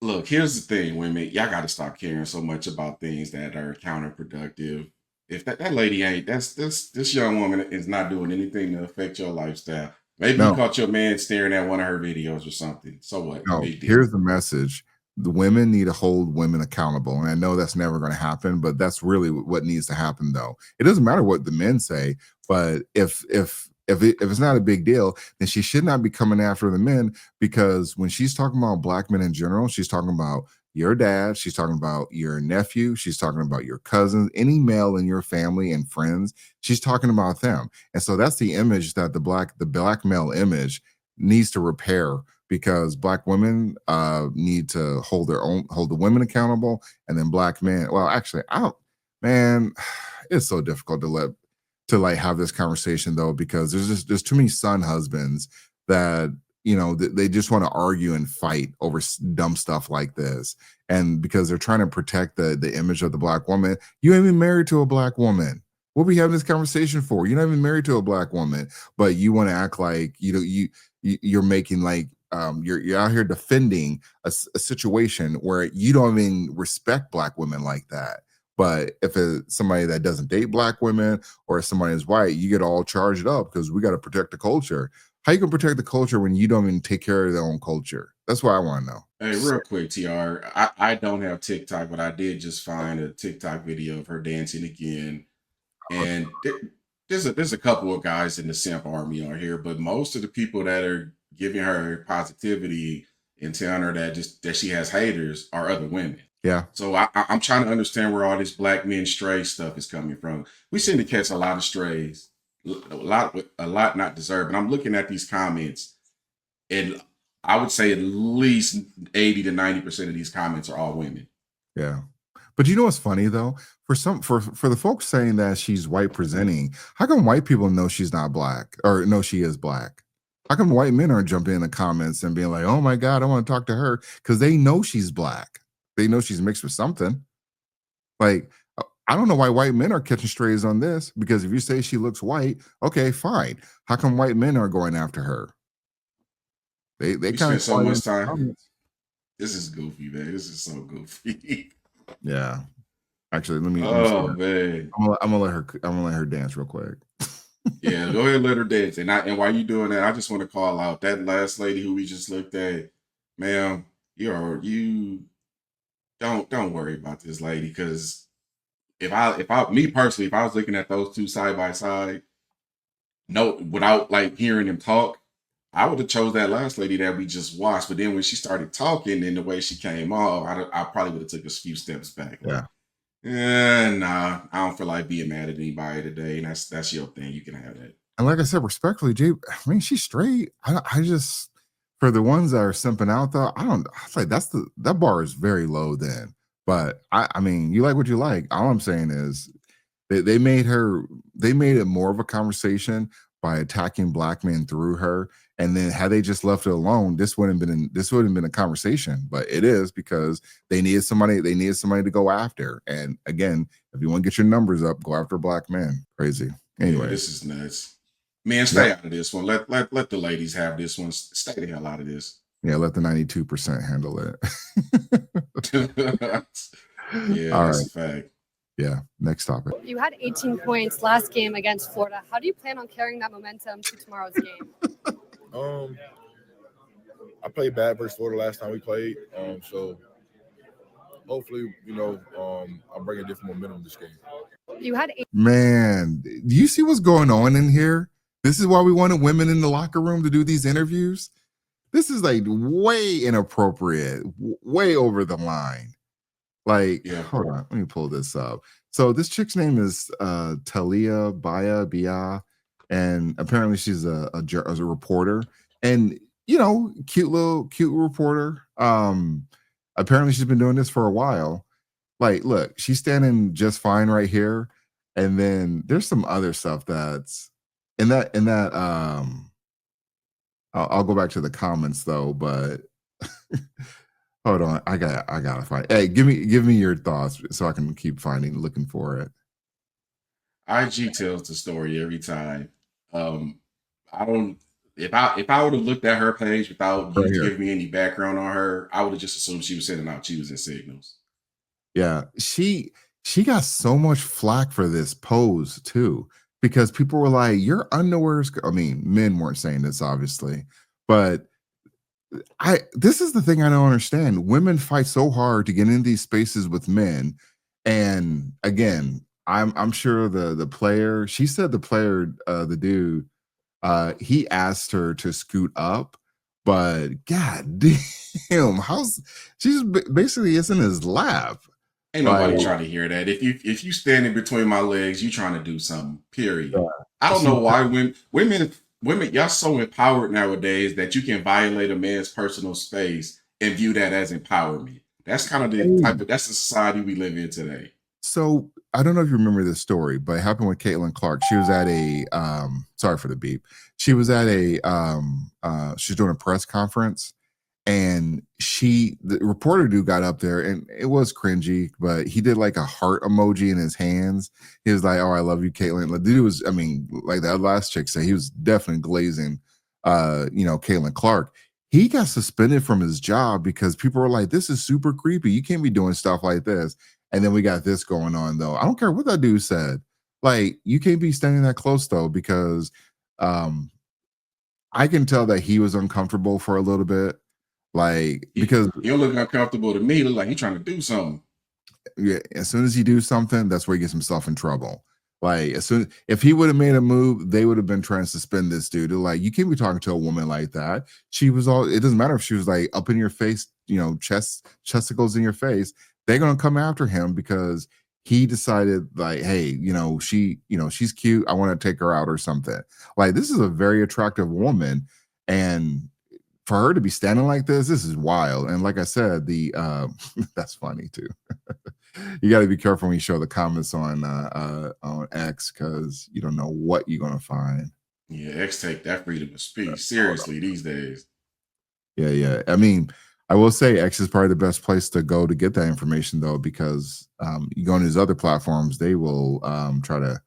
Look, here's the thing, women. Y'all got to stop caring so much about things that are counterproductive. If that lady ain't, this young woman is not doing anything to affect your lifestyle. Maybe you caught your man staring at one of her videos or something. So what? No, here's the message. The women need to hold women accountable. And I know that's never going to happen, but that's really what needs to happen though. It doesn't matter what the men say, but if it's not a big deal, then she should not be coming after the men, because when she's talking about black men in general, she's talking about your dad, she's talking about your nephew, she's talking about your cousins, any male in your family and friends, she's talking about them. And so that's the image that the black male image needs to repair, because black women need to hold the women accountable, and then black men, well, actually, it's so difficult to have this conversation though, because there's too many son husbands that they just want to argue and fight over dumb stuff like this, and because they're trying to protect the image of the black woman. You ain't even married to a black woman. What are we having this conversation for? You're not even married to a black woman, but you want to act like you're making like you're out here defending a situation where you don't even respect black women like that. But if it's somebody that doesn't date black women, or if somebody is white, you get all charged up because we got to protect the culture. How you can protect the culture when you don't even take care of their own culture? That's what I want to know. Hey, real quick, TR. I don't have TikTok, but I did just find a TikTok video of her dancing again. And there's a couple of guys in the simp army on here, but most of the people that are giving her positivity and telling her that she has haters are other women. Yeah. So I'm trying to understand where all this black men stray stuff is coming from. We seem to catch a lot of strays, a lot not deserved. And I'm looking at these comments, and I would say at least 80 to 90% of these comments are all women. Yeah. But you know what's funny though? For the folks saying that she's white presenting, how come white people know she's not black, or know she is black? How come white men aren't jumping in the comments and being like, oh my God, I want to talk to her? Because they know she's black. They know she's mixed with something. Like, I don't know why white men are catching strays on this, because if you say she looks white, okay, fine. How come white men are going after her? They kind of spend so much time. This is goofy, man. This is so goofy. Yeah. Actually, let me. Oh man, I'm gonna let her dance real quick. Yeah, go ahead and let her dance. And while you doing that, I just want to call out that last lady who we just looked at, ma'am. You don't worry about this lady, because if me personally, if I was looking at those two side by side, without like hearing them talk, I would have chose that last lady that we just watched. But then when she started talking and the way she came off, I probably would have took a few steps back. Yeah. Nah, I don't feel like being mad at anybody today, and that's your thing. You can have that. And like I said, respectfully, Jay, I mean, she's straight. I just, for the ones that are simping out though, I like that bar is very low then. But I mean, you like what you like. All I'm saying is they made it more of a conversation by attacking black men through her. And then had they just left it alone, this wouldn't have been a conversation. But it is, because they needed somebody to go after. And again, if you want to get your numbers up, go after black men. Crazy. Anyway, this is nuts. Man, stay out of this one. Let the ladies have this one. Stay the hell out of this. Yeah, let the 92% handle it. Yeah, all that's right. A fact. Yeah, next topic. You had 18 points last game against Florida. How do you plan on carrying that momentum to tomorrow's game? I played bad versus Florida last time we played. So hopefully, I'll bring a different momentum this game. You had Man, do you see what's going on in here? This is why we wanted women in the locker room to do these interviews. This is like way inappropriate, way over the line. Like, hold on, let me pull this up. So this chick's name is Talia Bia, and apparently she's a reporter, and cute reporter. Apparently she's been doing this for a while. Like, look, she's standing just fine right here, and then there's some other stuff that's in that. I'll go back to the comments though, but hold on, I gotta find. Hey, give me your thoughts so I can keep looking for it. IG tells the story every time. I don't. If I would have looked at her page without you giving me any background on her, I would have just assumed she was sending out choosing signals. Yeah, she got so much flack for this pose too, because people were like, "Your underwear's." I mean, men weren't saying this obviously, but this is the thing I don't understand. Women fight so hard to get in these spaces with men, and again, I'm sure the player. She said the player, the dude, he asked her to scoot up, but god damn, she's basically it's in his lap. Ain't nobody trying to hear that. If you standing between my legs, you trying to do something. Period. I don't know why women, y'all so empowered nowadays that you can violate a man's personal space and view that as empowerment. That's kind of that's the society we live in today. So I don't know if you remember this story, but it happened with Caitlin Clark. She was at a sorry for the beep. She was at a she's doing a press conference, and the reporter dude got up there, and it was cringy, but he did like a heart emoji in his hands. He was like, "Oh, I love you, Caitlin." The dude was, I mean, like that last chick said, he was definitely glazing Caitlin Clark. He got suspended from his job because people were like, "This is super creepy. You can't be doing stuff like this." And then we got this going on, though. I don't care what that dude said. Like, you can't be standing that close, though, because I can tell that he was uncomfortable for a little bit. Like, because he don't look uncomfortable to me. He look like he's trying to do something. Yeah, as soon as he do something, that's where he gets himself in trouble. Like, if he would have made a move, they would have been trying to suspend this dude. They're like, you can't be talking to a woman like that. She was it doesn't matter if she was like up in your face, chesticles in your face. They're gonna come after him because he decided, like, hey, she's cute. I want to take her out or something. Like, this is a very attractive woman, and for her to be standing like this is wild. And like I said, that's funny too. You got to be careful when you show the comments on X, because you don't know what you're gonna find. Yeah, X take that freedom of speech seriously these days. Yeah. I mean, I will say X is probably the best place to go to get that information, though, because you go on these other platforms, they will try to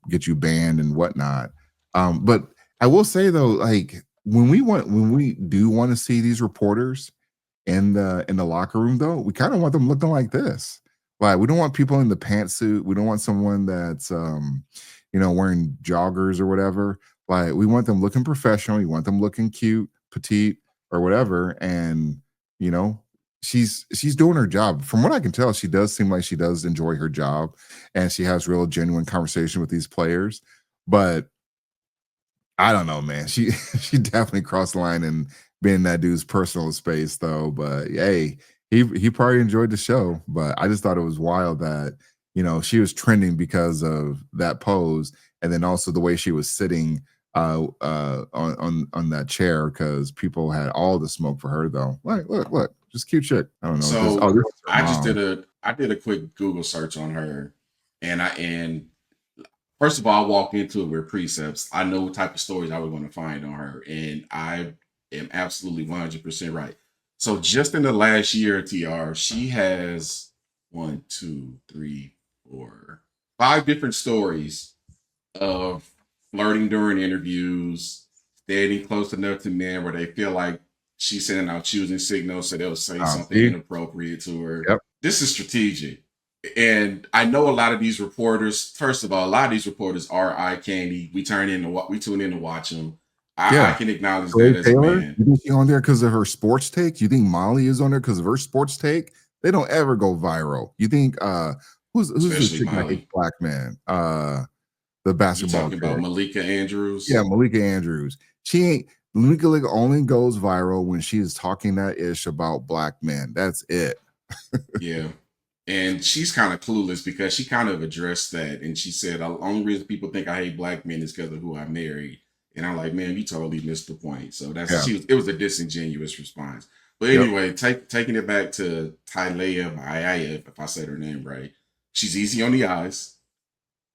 get you banned and whatnot. But I will say though, like when we do want to see these reporters in the locker room, though, we kind of want them looking like this. Like, we don't want people in the pantsuit. We don't want someone that's wearing joggers or whatever. Like, we want them looking professional. We want them looking cute, petite, or whatever. And she's doing her job. From what I can tell, she does seem like she does enjoy her job, and she has real genuine conversation with these players. But I don't know, man. She definitely crossed the line and being that dude's personal space, though. But hey, he probably enjoyed the show. But I just thought it was wild that she was trending because of that pose, and then also the way she was sitting on that chair, because people had all the smoke for her, though. Like, look, just cute chick. I don't know. So I did a quick Google search on her, and first of all, I walked into it with precepts. I know what type of stories I was going to find on her, and I am absolutely 100% right. So just in the last year, TR, she has 1, 2, 3, 4, 5 different stories of flirting during interviews, standing close enough to men where they feel like she's sending out choosing signals, so they'll say something inappropriate to her. Yep. This is strategic. And I know a lot of these reporters, first of all, a lot of these reporters are eye candy. We tune in to watch them. I can acknowledge Corey that as a Taylor, man. you think she's on there because of her sports take? You think Molly is on there because of her sports take? They don't ever go viral. You think who's the Especially chick that hates Molly. black man? The You basketball talking about chick. Malika Andrews? Yeah, Malika Andrews. She ain't Malika only goes viral when she is talking that ish about black men. That's it. Yeah. And she's kind of clueless because she kind of addressed that. And she said, the only reason people think I hate black men is because of who I married. And I'm like, man, you totally missed the point. So it was a disingenuous response. But anyway, taking it back to Tylea, if I said her name right, she's easy on the eyes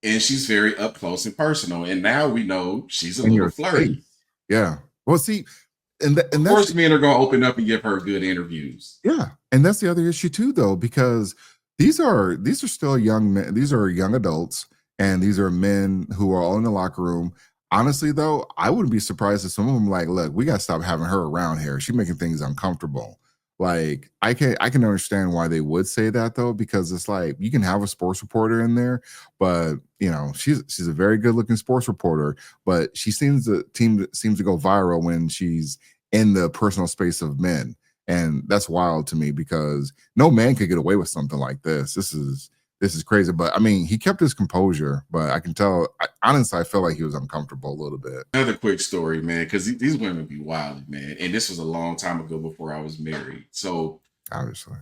and she's very up close and personal. And now we know she's a little flirty. Yeah. Well, see, and of course, men are going to open up and give her good interviews. Yeah, and that's the other issue too, though, because these are still young men. These are young adults, and these are men who are all in the locker room. Honestly, though, I wouldn't be surprised if some of them like, look, we got to stop having her around here. She's making things uncomfortable. Like, I can understand why they would say that though, because it's like you can have a sports reporter in there, but she's a very good looking sports reporter, but she seems to go viral when she's in the personal space of men. And that's wild to me because no man could get away with something like this. This is crazy. But I mean, he kept his composure, but I can tell, honestly, I felt like he was uncomfortable a little bit. Another quick story, man, because these women be wild, man. And this was a long time ago before I was married. So obviously,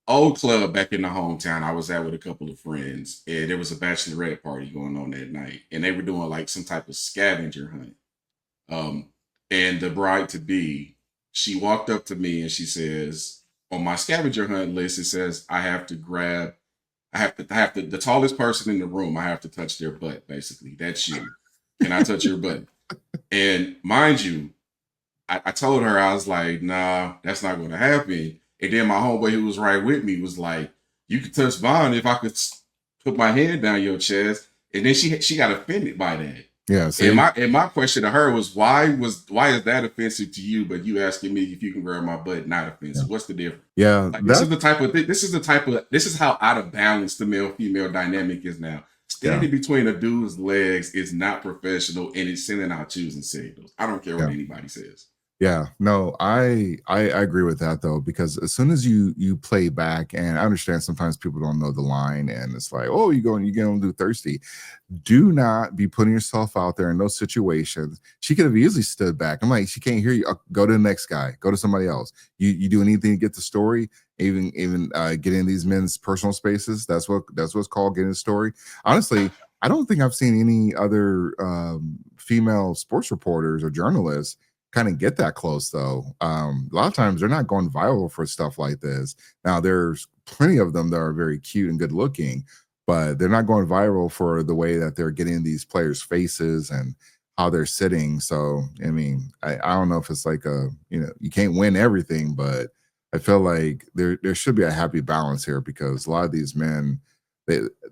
old club back in the hometown I was at with a couple of friends, and there was a bachelorette party going on that night. And they were doing like some type of scavenger hunt. And the bride to be, she walked up to me and she says, on my scavenger hunt list, it says I have to the tallest person in the room, I have to touch their butt, basically. That's you. Can I touch your butt? And mind you, I told her, I was like, nah, that's not going to happen. And then my homeboy who was right with me was like, you could touch Vaughn if I could put my hand down your chest. And then she got offended by that. Yeah. See? And my question to her was why is that offensive to you, but you asking me if you can grab my butt not offensive? What's the difference? Yeah. Like, this is how out of balance the male female dynamic is now. Standing between a dude's legs is not professional, and it's sending out choosing signals. I don't care what anybody says. Yeah, no, I agree with that though, because as soon as you play back, and I understand sometimes people don't know the line, and it's like, oh, you going to do thirsty. Do not be putting yourself out there in those situations. She could have easily stood back. I'm like, she can't hear you. Go to the next guy. Go to somebody else. You do anything to get the story. Even get in these men's personal spaces. That's what's called getting a story. Honestly, I don't think I've seen any other female sports reporters or journalists kind of get that close though. A lot of times they're not going viral for stuff like this. Now there's plenty of them that are very cute and good looking, but they're not going viral for the way that they're getting these players' faces and how they're sitting. So I mean, I don't know if it's like you can't win everything, but I feel like there should be a happy balance here, because a lot of these men,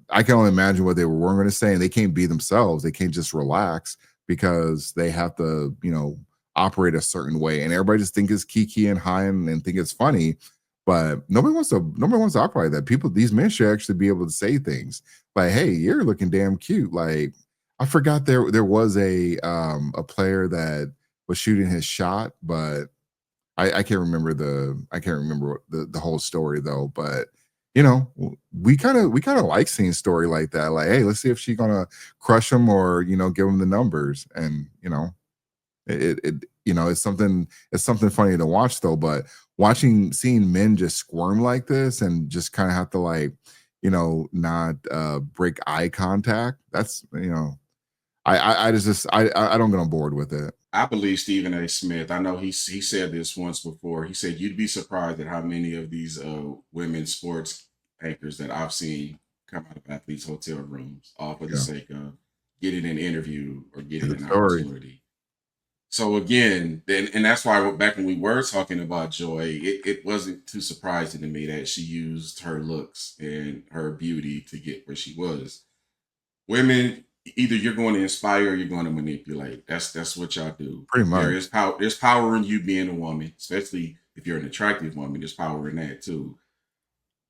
I can only imagine what they were going to say, and they can't be themselves. They can't just relax because they have to, operate a certain way, and everybody just think it's kiki and high and think it's funny, but nobody wants to operate that. These men should actually be able to say things like, hey, you're looking damn cute. Like, I forgot there was a player that was shooting his shot, but I can't remember the whole story though. But we kind of like seeing a story like that, like, hey, let's see if she's gonna crush him or give him the numbers. And it's something funny to watch though. But seeing men just squirm like this and just kind of have to like not break eye contact, that's I don't get on board with it. I believe Stephen A. Smith, I know he said this once before. He said you'd be surprised at how many of these women's sports anchors that I've seen come out of athletes' hotel rooms all for the sake of getting an interview or getting an opportunity. So again, and that's why back when we were talking about Joy, it wasn't too surprising to me that she used her looks and her beauty to get where she was. Women, either you're going to inspire or you're going to manipulate. That's what y'all do. Pretty much. There's power in you being a woman, especially if you're an attractive woman. There's power in that too.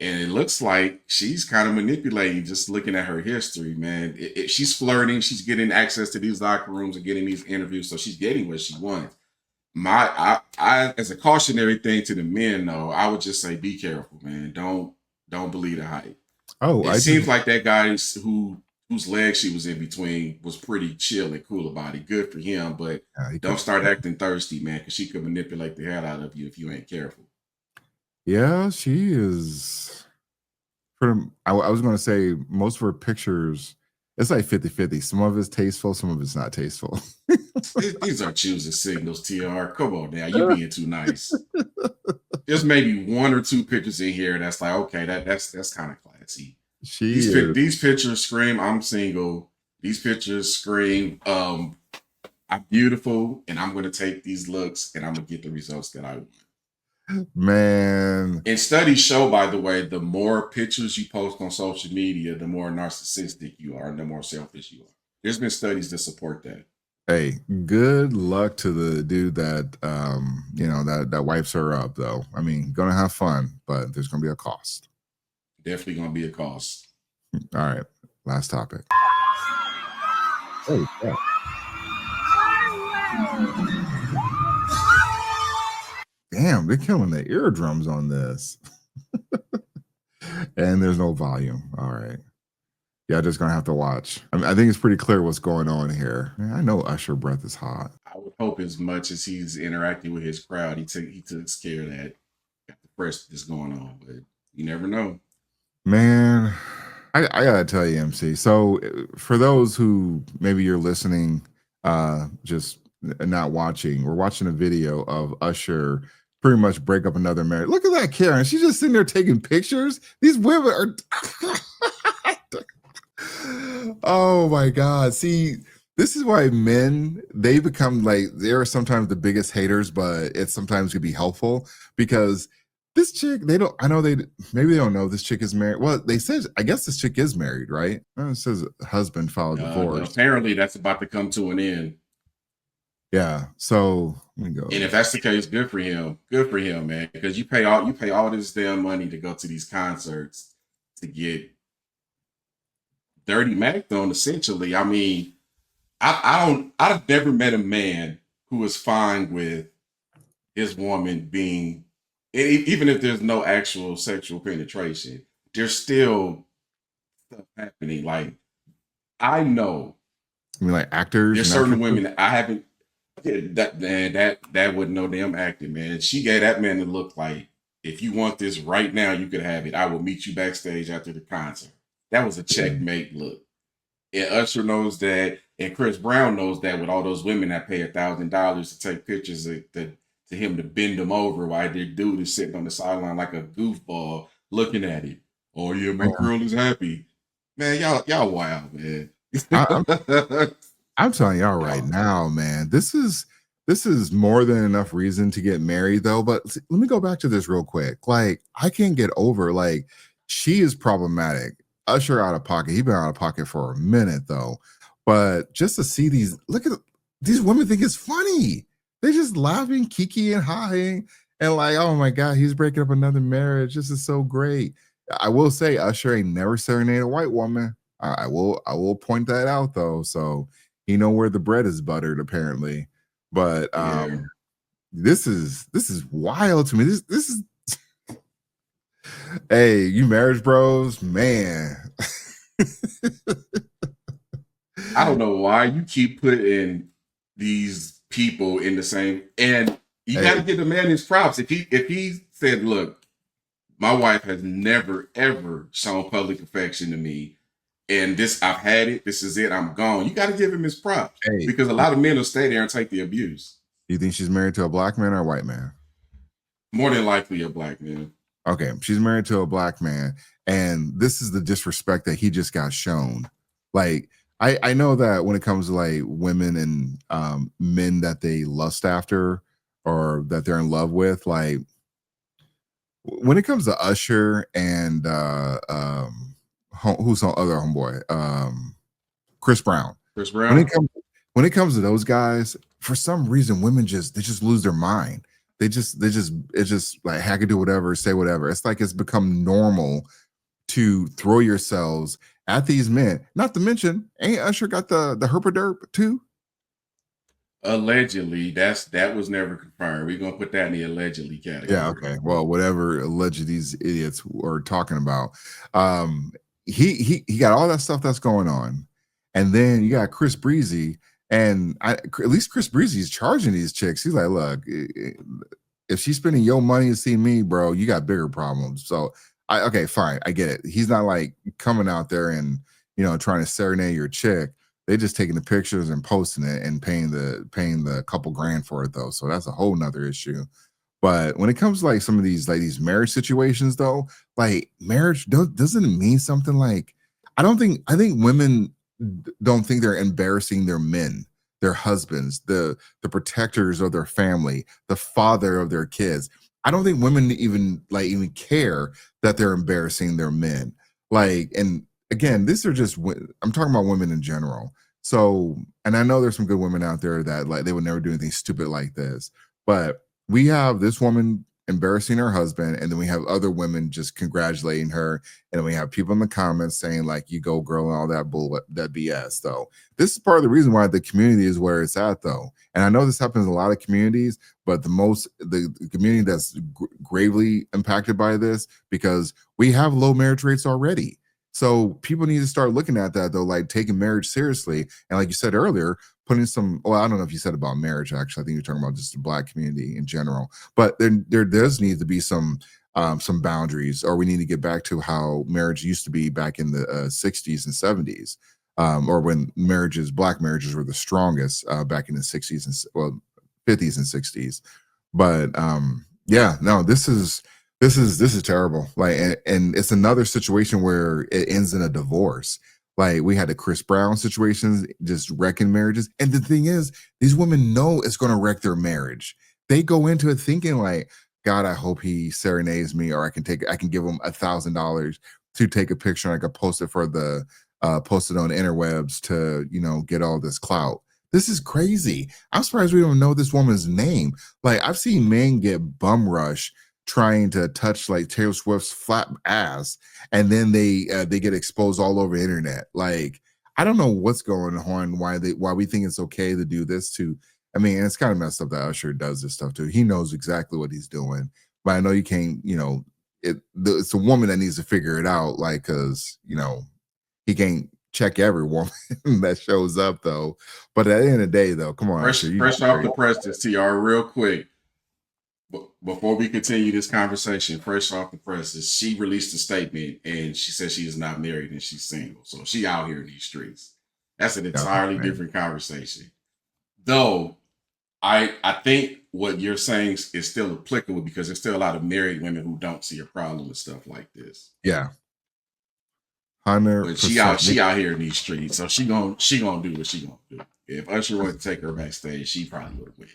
And it looks like she's kind of manipulating, just looking at her history, man. She's flirting. She's getting access to these locker rooms and getting these interviews. So she's getting what she wants. I as a cautionary thing to the men, though, I would just say be careful, man. Don't believe the hype. Oh, it seems like that guy whose leg she was in between was pretty chill and cool about it. Good for him, but don't start acting thirsty, man, because she could manipulate the hell out of you if you ain't careful. Yeah, she is. I was going to say most of her pictures, it's like 50-50. Some of it's tasteful, some of it's not tasteful. These are choosing signals, TR. Come on now, you being too nice. There's maybe one or two pictures in here that's like, okay, that's kind of classy. These pictures scream, I'm single. These pictures scream, I'm beautiful, and I'm going to take these looks, and I'm going to get the results that I want. Man. And studies show, by the way, the more pictures you post on social media, the more narcissistic you are and the more selfish you are. There's been studies that support that. Hey, good luck to the dude that that wipes her up, though. I mean, gonna have fun, but there's gonna be a cost. Definitely gonna be a cost. All right, last topic. Oh, yeah. Damn, they're killing the eardrums on this. And there's no volume. All right. Yeah, just going to have to watch. I mean, I think it's pretty clear what's going on here. Man, I know Usher breath is hot. I would hope as much as he's interacting with his crowd, he took care of that. Got the press that's going on, but you never know. Man, I got to tell you, MC. So for those who maybe you're listening, just not watching, we're watching a video of Usher pretty much break up another marriage. Look at that, Karen. She's just sitting there taking pictures. These women are... Oh, my God. See, this is why men, they become like, they're sometimes the biggest haters, but it sometimes could be helpful because this chick, maybe they don't know this chick is married. Well, they said, I guess this chick is married, right? It says husband filed divorce. Apparently that's about to come to an end. Yeah, so let me go. And if that's the case, good for him, man. Because you pay all this damn money to go to these concerts to get dirty Mac on, essentially. I mean, I've never met a man who was fine with his woman being, even if there's no actual sexual penetration, there's still stuff happening. Like, I know. I mean, like actors. There's certain women that I haven't. That wasn't no damn acting, man. She gave that man the look like, if you want this right now, you could have it. I will meet you backstage after the concert. That was a checkmate look. And Usher knows that, and Chris Brown knows that with all those women that pay $1,000 to take pictures to him to bend them over while their dude is sitting on the sideline like a goofball looking at it. Oh yeah, my girl is happy. Man, y'all wild, man. I'm telling y'all right now, man, this is more than enough reason to get married, though. But let me go back to this real quick. Like, I can't get over, like, she is problematic. Usher out of pocket. He's been out of pocket for a minute, though. But just to see these women think it's funny. They're just laughing, kiki and high, and like, oh my God, he's breaking up another marriage. This is so great. I will say, Usher ain't never serenaded a white woman. I will point that out, though. So he know where the bread is buttered, apparently. But this is wild to me. This is hey, you marriage bros, man. I don't know why you keep putting these people in the same, and you got to give the man his props. If he said, look, my wife has never ever shown public affection to me, and this, I've had it, this is it, I'm gone. You got to give him his props, because a lot of men will stay there and take the abuse. Do you think she's married to a black man or a white man? More than likely a black man. Okay, she's married to a black man, and this is the disrespect that he just got shown. Like, I know that when it comes to like women and men that they lust after or that they're in love with, like when it comes to Usher and who's the other homeboy, Chris Brown. Chris Brown. When it comes to those guys, for some reason, women just lose their mind. it's just like, I can do whatever, say whatever. It's like it's become normal to throw yourselves at these men. Not to mention, ain't Usher got the herpaderp too? Allegedly, that was never confirmed. We're gonna put that in the allegedly category. Yeah, okay. Well, whatever alleged these idiots are talking about. He got all that stuff that's going on. And then you got Chris Breezy, and at least Chris Breezy is charging these chicks. He's like, look, if she's spending your money to see me, bro, you got bigger problems. So okay, fine, I get it. He's not like coming out there and trying to serenade your chick. They just taking the pictures and posting it and paying the couple grand for it though. So that's a whole nother issue. But when it comes to like some of these marriage situations though, like marriage doesn't it mean something? Like I think women don't think they're embarrassing their men, their husbands, the protectors of their family, the father of their kids. I don't think women even care that they're embarrassing their men. Like, and again, these are just, I'm talking about women in general. So, and I know there's some good women out there that like they would never do anything stupid like this, but we have this woman embarrassing her husband, and then we have other women just congratulating her, and we have people in the comments saying like, you go girl, and all that bull, that BS. Though this is part of the reason why the community is where it's at though. And I know this happens in a lot of communities, but the community that's gravely impacted by this, because we have low marriage rates already. So people need to start looking at that though, like taking marriage seriously. And like you said earlier, putting some, well, I don't know if you said about marriage, actually. I think you're talking about just the Black community in general. But there does need to be some boundaries, or we need to get back to how marriage used to be back in the 60s and 70s, or when Black marriages were the strongest back in the 60s and 50s and 60s. But yeah, no, this is terrible. Like, and it's another situation where it ends in a divorce. Like we had the Chris Brown situations, just wrecking marriages. And the thing is, these women know it's going to wreck their marriage. They go into it thinking like, God, I hope he serenades me, or I can give him $1,000 to take a picture, and I can post it post it on the interwebs to, get all this clout. This is crazy. I'm surprised we don't know this woman's name. Like I've seen men get bum rush trying to touch like Taylor Swift's flat ass, and then they get exposed all over the internet. Like I don't know what's going on, why we think it's okay to do this to. I mean, it's kind of messed up that Usher does this stuff too. He knows exactly what he's doing, but I know you can't. It's a woman that needs to figure it out, like because he can't check every woman that shows up though. But at the end of the day, though, come on, fresh off the press, to TR real quick. Before we continue this conversation, fresh off the presses, she released a statement and she said she is not married and she's single. So she out here in these streets. That's an entirely different conversation. Though I think what you're saying is still applicable, because there's still a lot of married women who don't see a problem with stuff like this. Yeah. 100%. But she out here in these streets. So she gonna do what she gonna do. If Usher wanted to take her backstage, she probably would have went.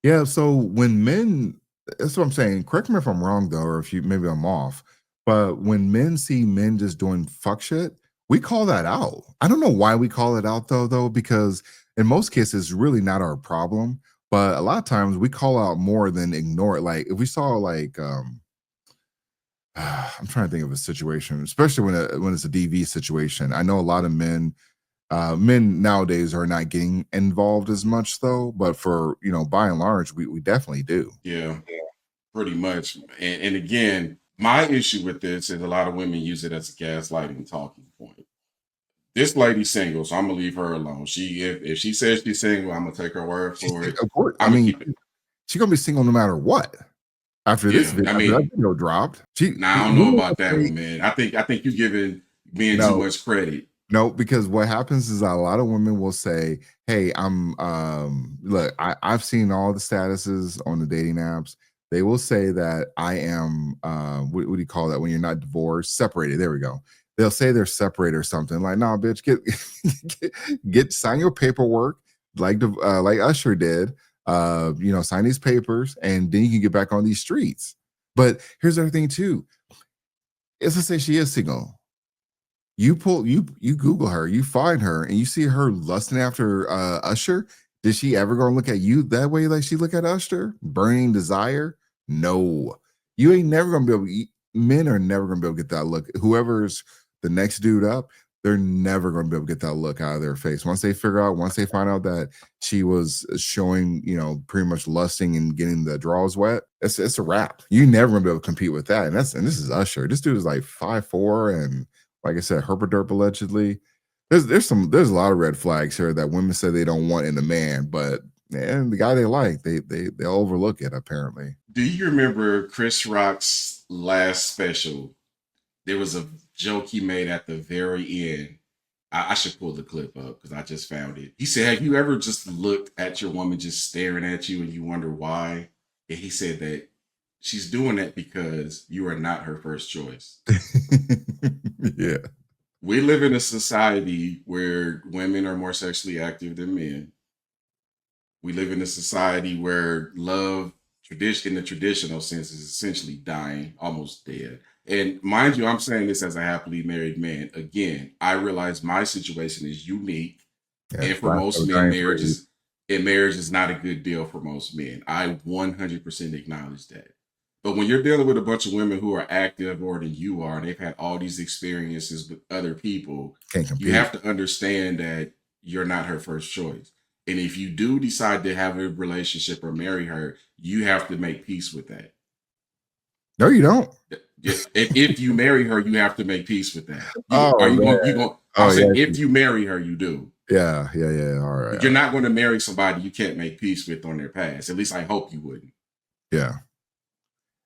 Yeah, so when men, that's what I'm saying. Correct me if I'm wrong though, or if maybe I'm off. But when men see men just doing fuck shit, we call that out. I don't know why we call it out though, because in most cases, it's really not our problem. But a lot of times we call out more than ignore it. Like if we saw like, I'm trying to think of a situation, especially when it's a DV situation. I know a lot of men nowadays are not getting involved as much though, but for by and large we definitely do. Yeah, pretty much. And again, my issue with this is a lot of women use it as a gaslighting talking point. This lady's single, so I'm gonna leave her alone. If she says she's single, I'm gonna take her word for it. Of course, she's gonna be single no matter what. After this video, that video dropped. I don't know about that one, man. I think you're giving men too much credit. No, because what happens is a lot of women will say, hey, look, I've seen all the statuses on the dating apps. They will say that I am, what do you call that when you're not divorced? Separated. There we go. They'll say they're separated or something. Like, nah, bitch, sign your paperwork like Usher did. Sign these papers, and then you can get back on these streets. But here's the other thing too. Let's say she is single. You Google her, you find her, and you see her lusting after Usher. Is she ever gonna look at you that way like she look at Usher? Burning desire? No. You ain't never gonna be able to men are never gonna be able to get that look. Whoever's the next dude up, they're never gonna be able to get that look out of their face. Once they find out that she was showing, pretty much lusting and getting the draws wet, it's a wrap. You never gonna be able to compete with that. And this is Usher. This dude is like 5'4", and like I said, herpaderp allegedly. There's a lot of red flags here that women say they don't want in a man, but man, the guy they like, they overlook it apparently. Do you remember Chris Rock's last special? There was a joke he made at the very end. I should pull the clip up because I just found it. He said, "Have you ever just looked at your woman just staring at you and you wonder why?" And he said that she's doing that because you are not her first choice. Yeah. We live in a society where women are more sexually active than men. We live in a society where love, in the traditional sense, is essentially dying, almost dead. And mind you, I'm saying this as a happily married man. Again, I realize my situation is unique. Yeah, and for most men, marriage is not a good deal for most men. I 100% acknowledge that. But when you're dealing with a bunch of women who are active more than you are, and they've had all these experiences with other people, you have to understand that you're not her first choice. And if you do decide to have a relationship or marry her, you have to make peace with that. No, you don't. If you marry her, you have to make peace with that. If you marry her, you do. Yeah. All right. You're not going to marry somebody you can't make peace with on their past. At least I hope you wouldn't. Yeah.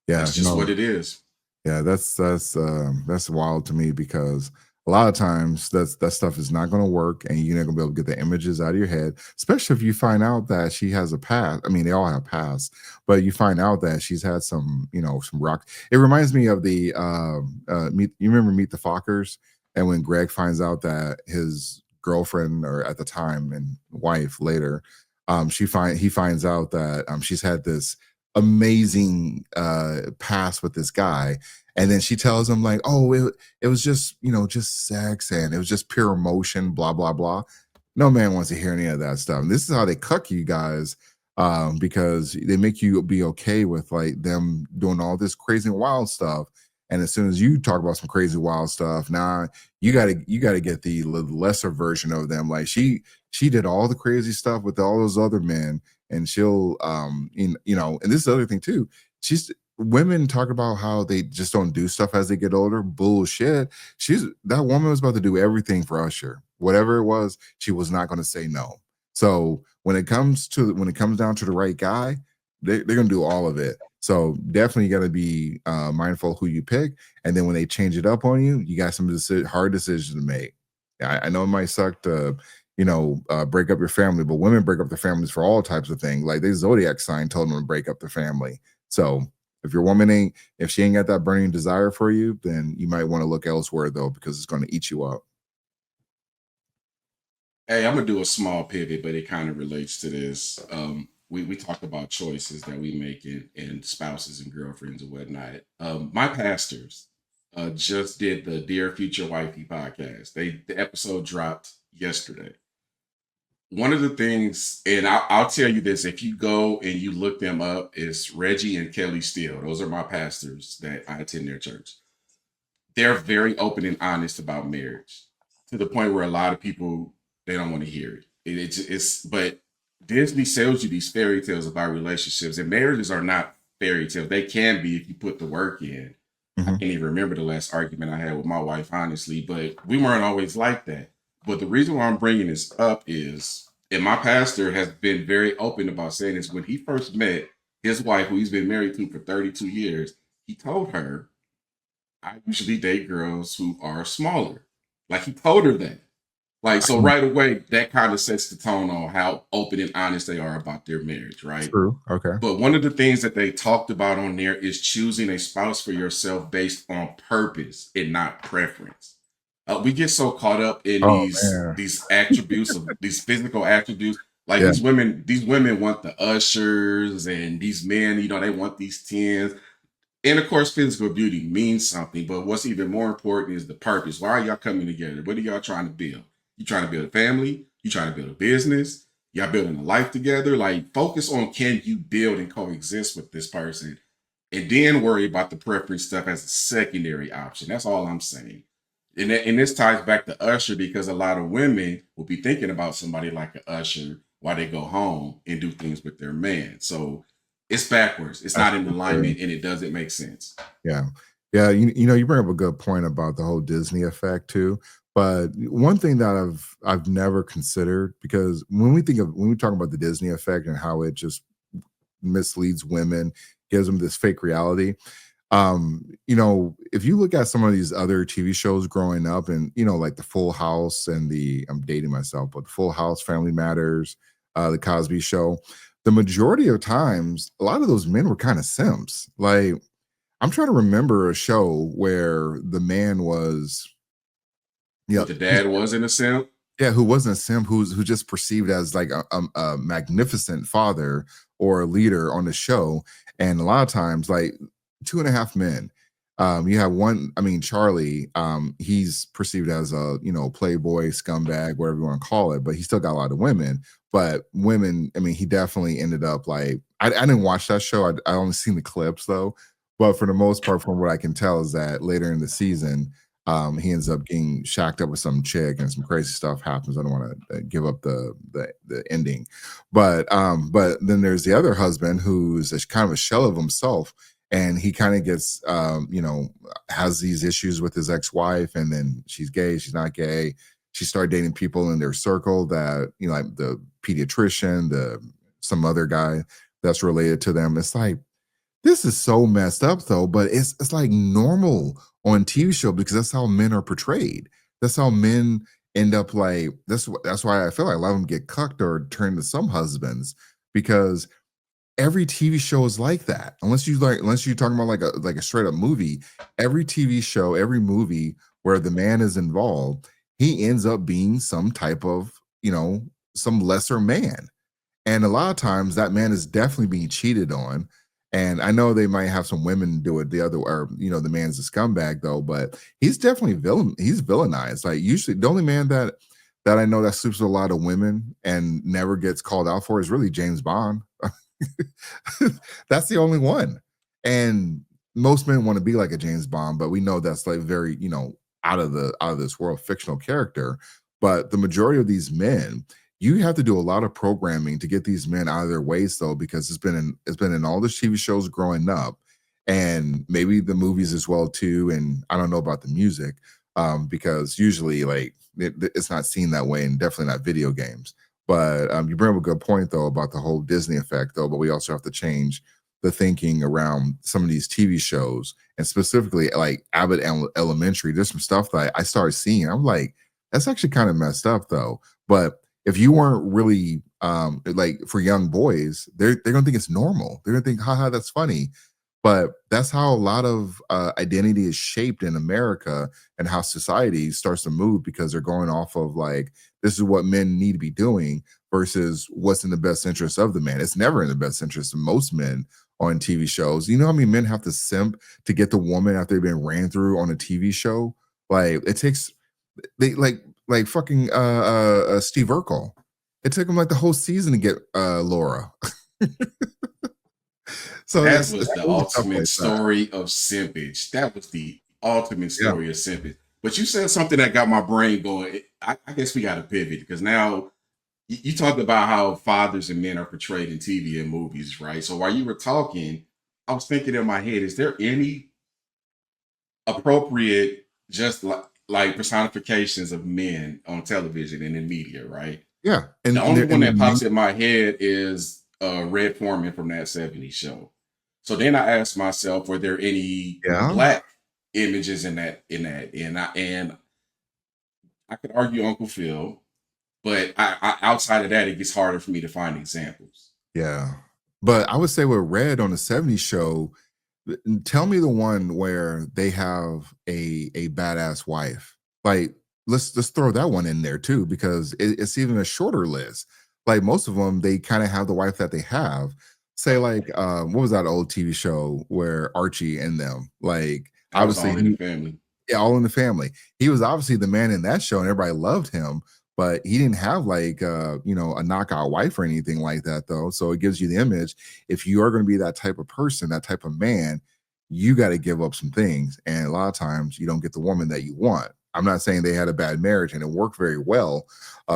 That's just what it is. Yeah, that's wild to me because a lot of times that stuff is not going to work, and you're not going to be able to get the images out of your head, especially if you find out that she has a past. I mean, they all have past, but you find out that she's had some rock. It reminds me of the you remember Meet the Fockers, and when Greg finds out that his girlfriend, or at the time and wife later, he finds out that she's had this amazing past with this guy, and then she tells him like, oh, it was just just sex, and it was just pure emotion, blah blah blah. No man wants to hear any of that stuff. And this is how they cuck you guys, because they make you be okay with like them doing all this crazy wild stuff, and as soon as you talk about some crazy wild stuff, now you gotta get the lesser version of them. Like she did all the crazy stuff with all those other men, and she'll and this is the other thing too. Women talk about how they just don't do stuff as they get older. Bullshit. That woman was about to do everything for Usher. Whatever it was, she was not going to say no. So when it comes down to the right guy, they're going to do all of it. So definitely got to be mindful who you pick. And then when they change it up on you, you got some hard decisions to make. I know it might suck to break up your family, but women break up their families for all types of things. Like the zodiac sign told them to break up their family. So if your woman if she ain't got that burning desire for you, then you might want to look elsewhere though, because it's going to eat you up. Hey, I'm gonna do a small pivot, but it kind of relates to this. We talked about choices that we make in spouses and girlfriends and whatnot. My pastors just did the Dear Future Wifey podcast. The episode dropped yesterday. One of the things, and I'll tell you this, if you go and you look them up, is Reggie and Kelly Steele. Those are my pastors that I attend their church. They're very open and honest about marriage, to the point where a lot of people, they don't want to hear it. But Disney sells you these fairy tales about relationships, and marriages are not fairy tales. They can be if you put the work in. I can't even remember the last argument I had with my wife, honestly, but we weren't always like that. But the reason why I'm bringing this up is, and my pastor has been very open about saying this, when he first met his wife, who he's been married to for 32 years, he told her, I usually date girls who are smaller. Like, he told her that. Like, so right away, that kind of sets the tone on how open and honest they are about their marriage, right? True. Okay. But one of the things that they talked about on there is choosing a spouse for yourself based on purpose and not preference. We get so caught up in these attributes of these physical attributes. Like these women want the Ushers, and these men, they want these 10s. And of course, physical beauty means something, but what's even more important is the purpose. Why are y'all coming together? What are y'all trying to build? You trying to build a family? You trying to build a business? y'all building a life together. Like, focus on, can you build and coexist with this person, and then worry about the preference stuff as a secondary option. That's all I'm saying. And this ties back to Usher, because a lot of women will be thinking about somebody like an Usher while they go home and do things with their man. So it's backwards. It's not in alignment, and it doesn't make sense. Yeah. Yeah. You know, you bring up a good point about the whole Disney effect too. But one thing that I've never considered, because when we talk about the Disney effect and how it just misleads women, gives them this fake reality. You know, if you look at some of these other TV shows growing up, and you know, like the Full House and I'm dating myself, but the Full House, Family Matters, the Cosby Show, the majority of times, a lot of those men were kind of simps. Like, I'm trying to remember a show where the man was, The dad wasn't a simp. yeah, who wasn't a simp, who just perceived as like a magnificent father or a leader on the show. And a lot of times, like Two and a Half Men, you have one, I mean, Charlie, he's perceived as a, you know, playboy, scumbag, whatever you want to call it, but he still got a lot of women. But women, I mean, he definitely ended up like, I didn't watch that show. I only seen the clips though. But for the most part, from what I can tell, is that later in the season, he ends up getting shacked up with some chick and some crazy stuff happens. I don't want to give up the ending, but then there's the other husband who's kind of a shell of himself, and he kind of gets you know, has these issues with his ex-wife, and then she's gay, she's not gay. She started dating people in their circle that, you know, like the pediatrician, some other guy that's related to them. It's like, this is so messed up though, but it's like normal on TV show, because that's how men are portrayed. That's how men end up like, that's why I feel like a lot of them get cucked or turned to some husbands, because every TV show is like that. Unless you're talking about like a straight up movie, every TV show, every movie where the man is involved, he ends up being some type of, you know, some lesser man. And a lot of times that man is definitely being cheated on. And I know they might have some women do it the other way, or, you know, the man's a scumbag though, but he's definitely he's villainized. Like, usually the only man that I know that sleeps with a lot of women and never gets called out for is really James Bond. That's the only one. And most men want to be like a James Bond, but we know that's like very, you know, out of this world, fictional character. But the majority of these men, you have to do a lot of programming to get these men out of their ways though, because it's been in all the TV shows growing up, and maybe the movies as well too. And I don't know about the music, because usually like it's not seen that way, and definitely not video games. But you bring up a good point though about the whole Disney effect though, but we also have to change the thinking around some of these TV shows, and specifically like Abbott Elementary. There's some stuff that I started seeing. I'm like, that's actually kind of messed up though. But if you weren't really like, for young boys, they're gonna think it's normal. They're gonna think, haha, that's funny. But that's how a lot of identity is shaped in America, and how society starts to move, because they're going off of like, this is what men need to be doing versus what's in the best interest of the man. It's never in the best interest of most men on TV shows. You know how many men have to simp to get the woman after they've been ran through on a TV show? Like, it takes, they like fucking Steve Urkel. It took him like the whole season to get Laura. So that was the ultimate story of simpage. That was the ultimate story of simpage. But you said something that got my brain going. I guess we got to pivot, because now you talked about how fathers and men are portrayed in TV and movies, right? So while you were talking, I was thinking in my head, is there any appropriate, just like personifications of men on television and in media, right? Yeah. And the only one that pops in my head is Red Foreman from that 70s show. So then I asked myself, were there any black images in that? And I could argue Uncle Phil, but I outside of that, it gets harder for me to find examples. Yeah. But I would say with Red on the 70s show, tell me the one where they have a badass wife. Like, let's throw that one in there too, because it's even a shorter list. Like, most of them, they kind of have the wife that they have. Say like, what was that old TV show where Archie and them, like, obviously All in the Family. Yeah, All in the Family. He was obviously the man in that show, and everybody loved him. but he didn't have like a knockout wife or anything like that though. So it gives you the image. If you are going to be that type of person, that type of man, you got to give up some things. And a lot of times you don't get the woman that you want. I'm not saying they had a bad marriage and it worked very well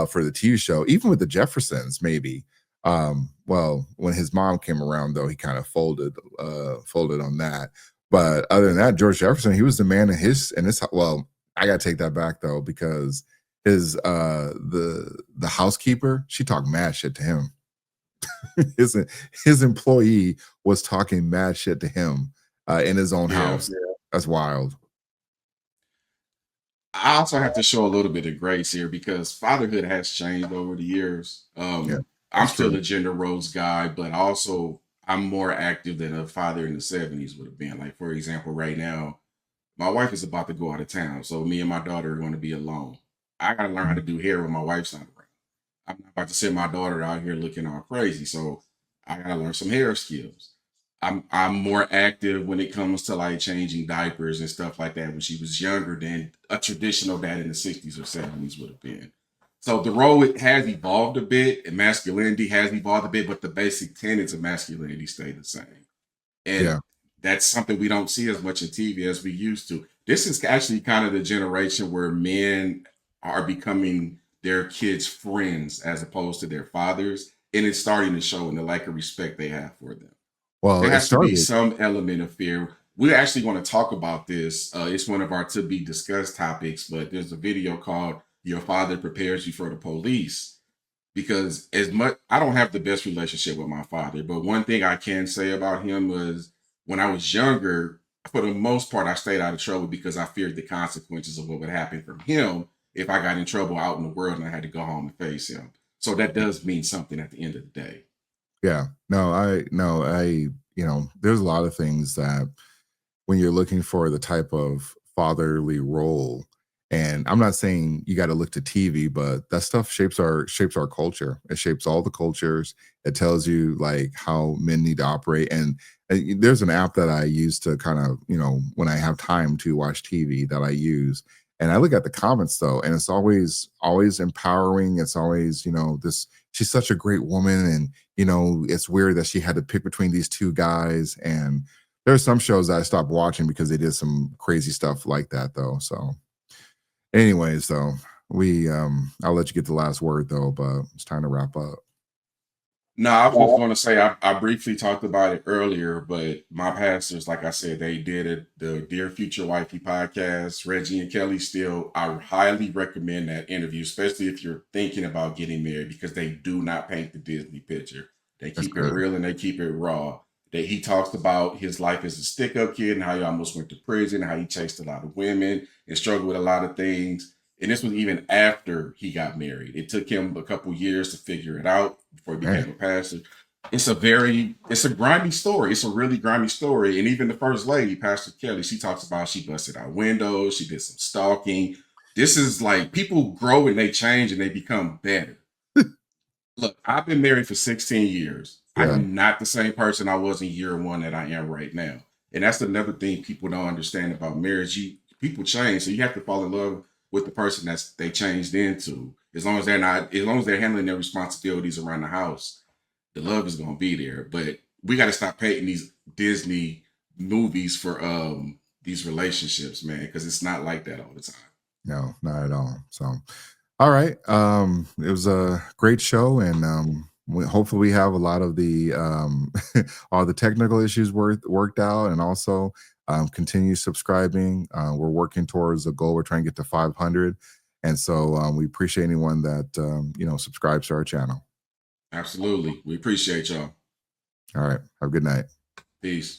for the TV show, even with the Jeffersons, maybe. Well, when his mom came around, though, he kind of folded on that. But other than that, George Jefferson, he was the man in his. Well, I gotta take that back though, because his the housekeeper, she talked mad shit to him. his employee was talking mad shit to him in his own house. Yeah. That's wild. I also have to show a little bit of grace here because fatherhood has changed over the years. I'm still a gender roles guy, but also I'm more active than a father in the 70s would have been. Like, for example, right now, my wife is about to go out of town. So me and my daughter are going to be alone. I got to learn how to do hair when my wife's not around. I'm not about to send my daughter out here looking all crazy. So I got to learn some hair skills. I'm more active when it comes to like changing diapers and stuff like that when she was younger than a traditional dad in the 60s or 70s would have been. So the role has evolved a bit and masculinity has evolved a bit, but the basic tenets of masculinity stay the same. And that's something we don't see as much in TV as we used to. This is actually kind of the generation where men are becoming their kids' friends as opposed to their fathers. And it's starting to show in the lack of respect they have for them. Well, there has to be some element of fear. We're actually going to talk about this. It's one of our to be discussed topics, but there's a video called Your Father Prepares You for the Police. Because as much, I don't have the best relationship with my father, but one thing I can say about him was when I was younger, for the most part, I stayed out of trouble because I feared the consequences of what would happen from him if I got in trouble out in the world and I had to go home and face him. So that does mean something at the end of the day. Yeah, there's a lot of things that when you're looking for the type of fatherly role, and I'm not saying you got to look to TV, but that stuff shapes our culture. It shapes all the cultures. It tells you like how men need to operate. And there's an app that I use to kind of, when I have time to watch TV that I use. And I look at the comments though, and it's always empowering. It's always, she's such a great woman. And, it's weird that she had to pick between these two guys. And there's some shows that I stopped watching because they did some crazy stuff like that though. So anyways, though, I'll let you get the last word though, but it's time to wrap up. No, I was going to say, I briefly talked about it earlier, but my pastors, like I said, they did the Dear Future Wifey podcast, Reggie and Kelly still, I highly recommend that interview, especially if you're thinking about getting married, because they do not paint the Disney picture. They keep it real and they keep it raw. That he talks about his life as a stick-up kid and how he almost went to prison, how he chased a lot of women and struggled with a lot of things. And this was even after he got married. It took him a couple years to figure it out before he became a pastor. It's a grimy story. It's a really grimy story. And even the first lady, Pastor Kelly, she talks about she busted out windows. She did some stalking. This is like people grow and they change and they become better. Look, I've been married for 16 years. Yeah. I'm not the same person I was in year one that I am right now. And that's another thing people don't understand about marriage. People change. So you have to fall in love with the person that they changed into. As long as they're handling their responsibilities around the house, the love is going to be there. But we got to stop painting these Disney movies for these relationships, man, because it's not like that all the time. No, not at all. So, all right. It was a great show, and hopefully we have a lot of the all the technical issues worked out, and also continue subscribing. We're working towards a goal. We're trying to get to 500, and so we appreciate anyone that subscribes to our channel. Absolutely, we appreciate y'all. All right, have a good night. Peace.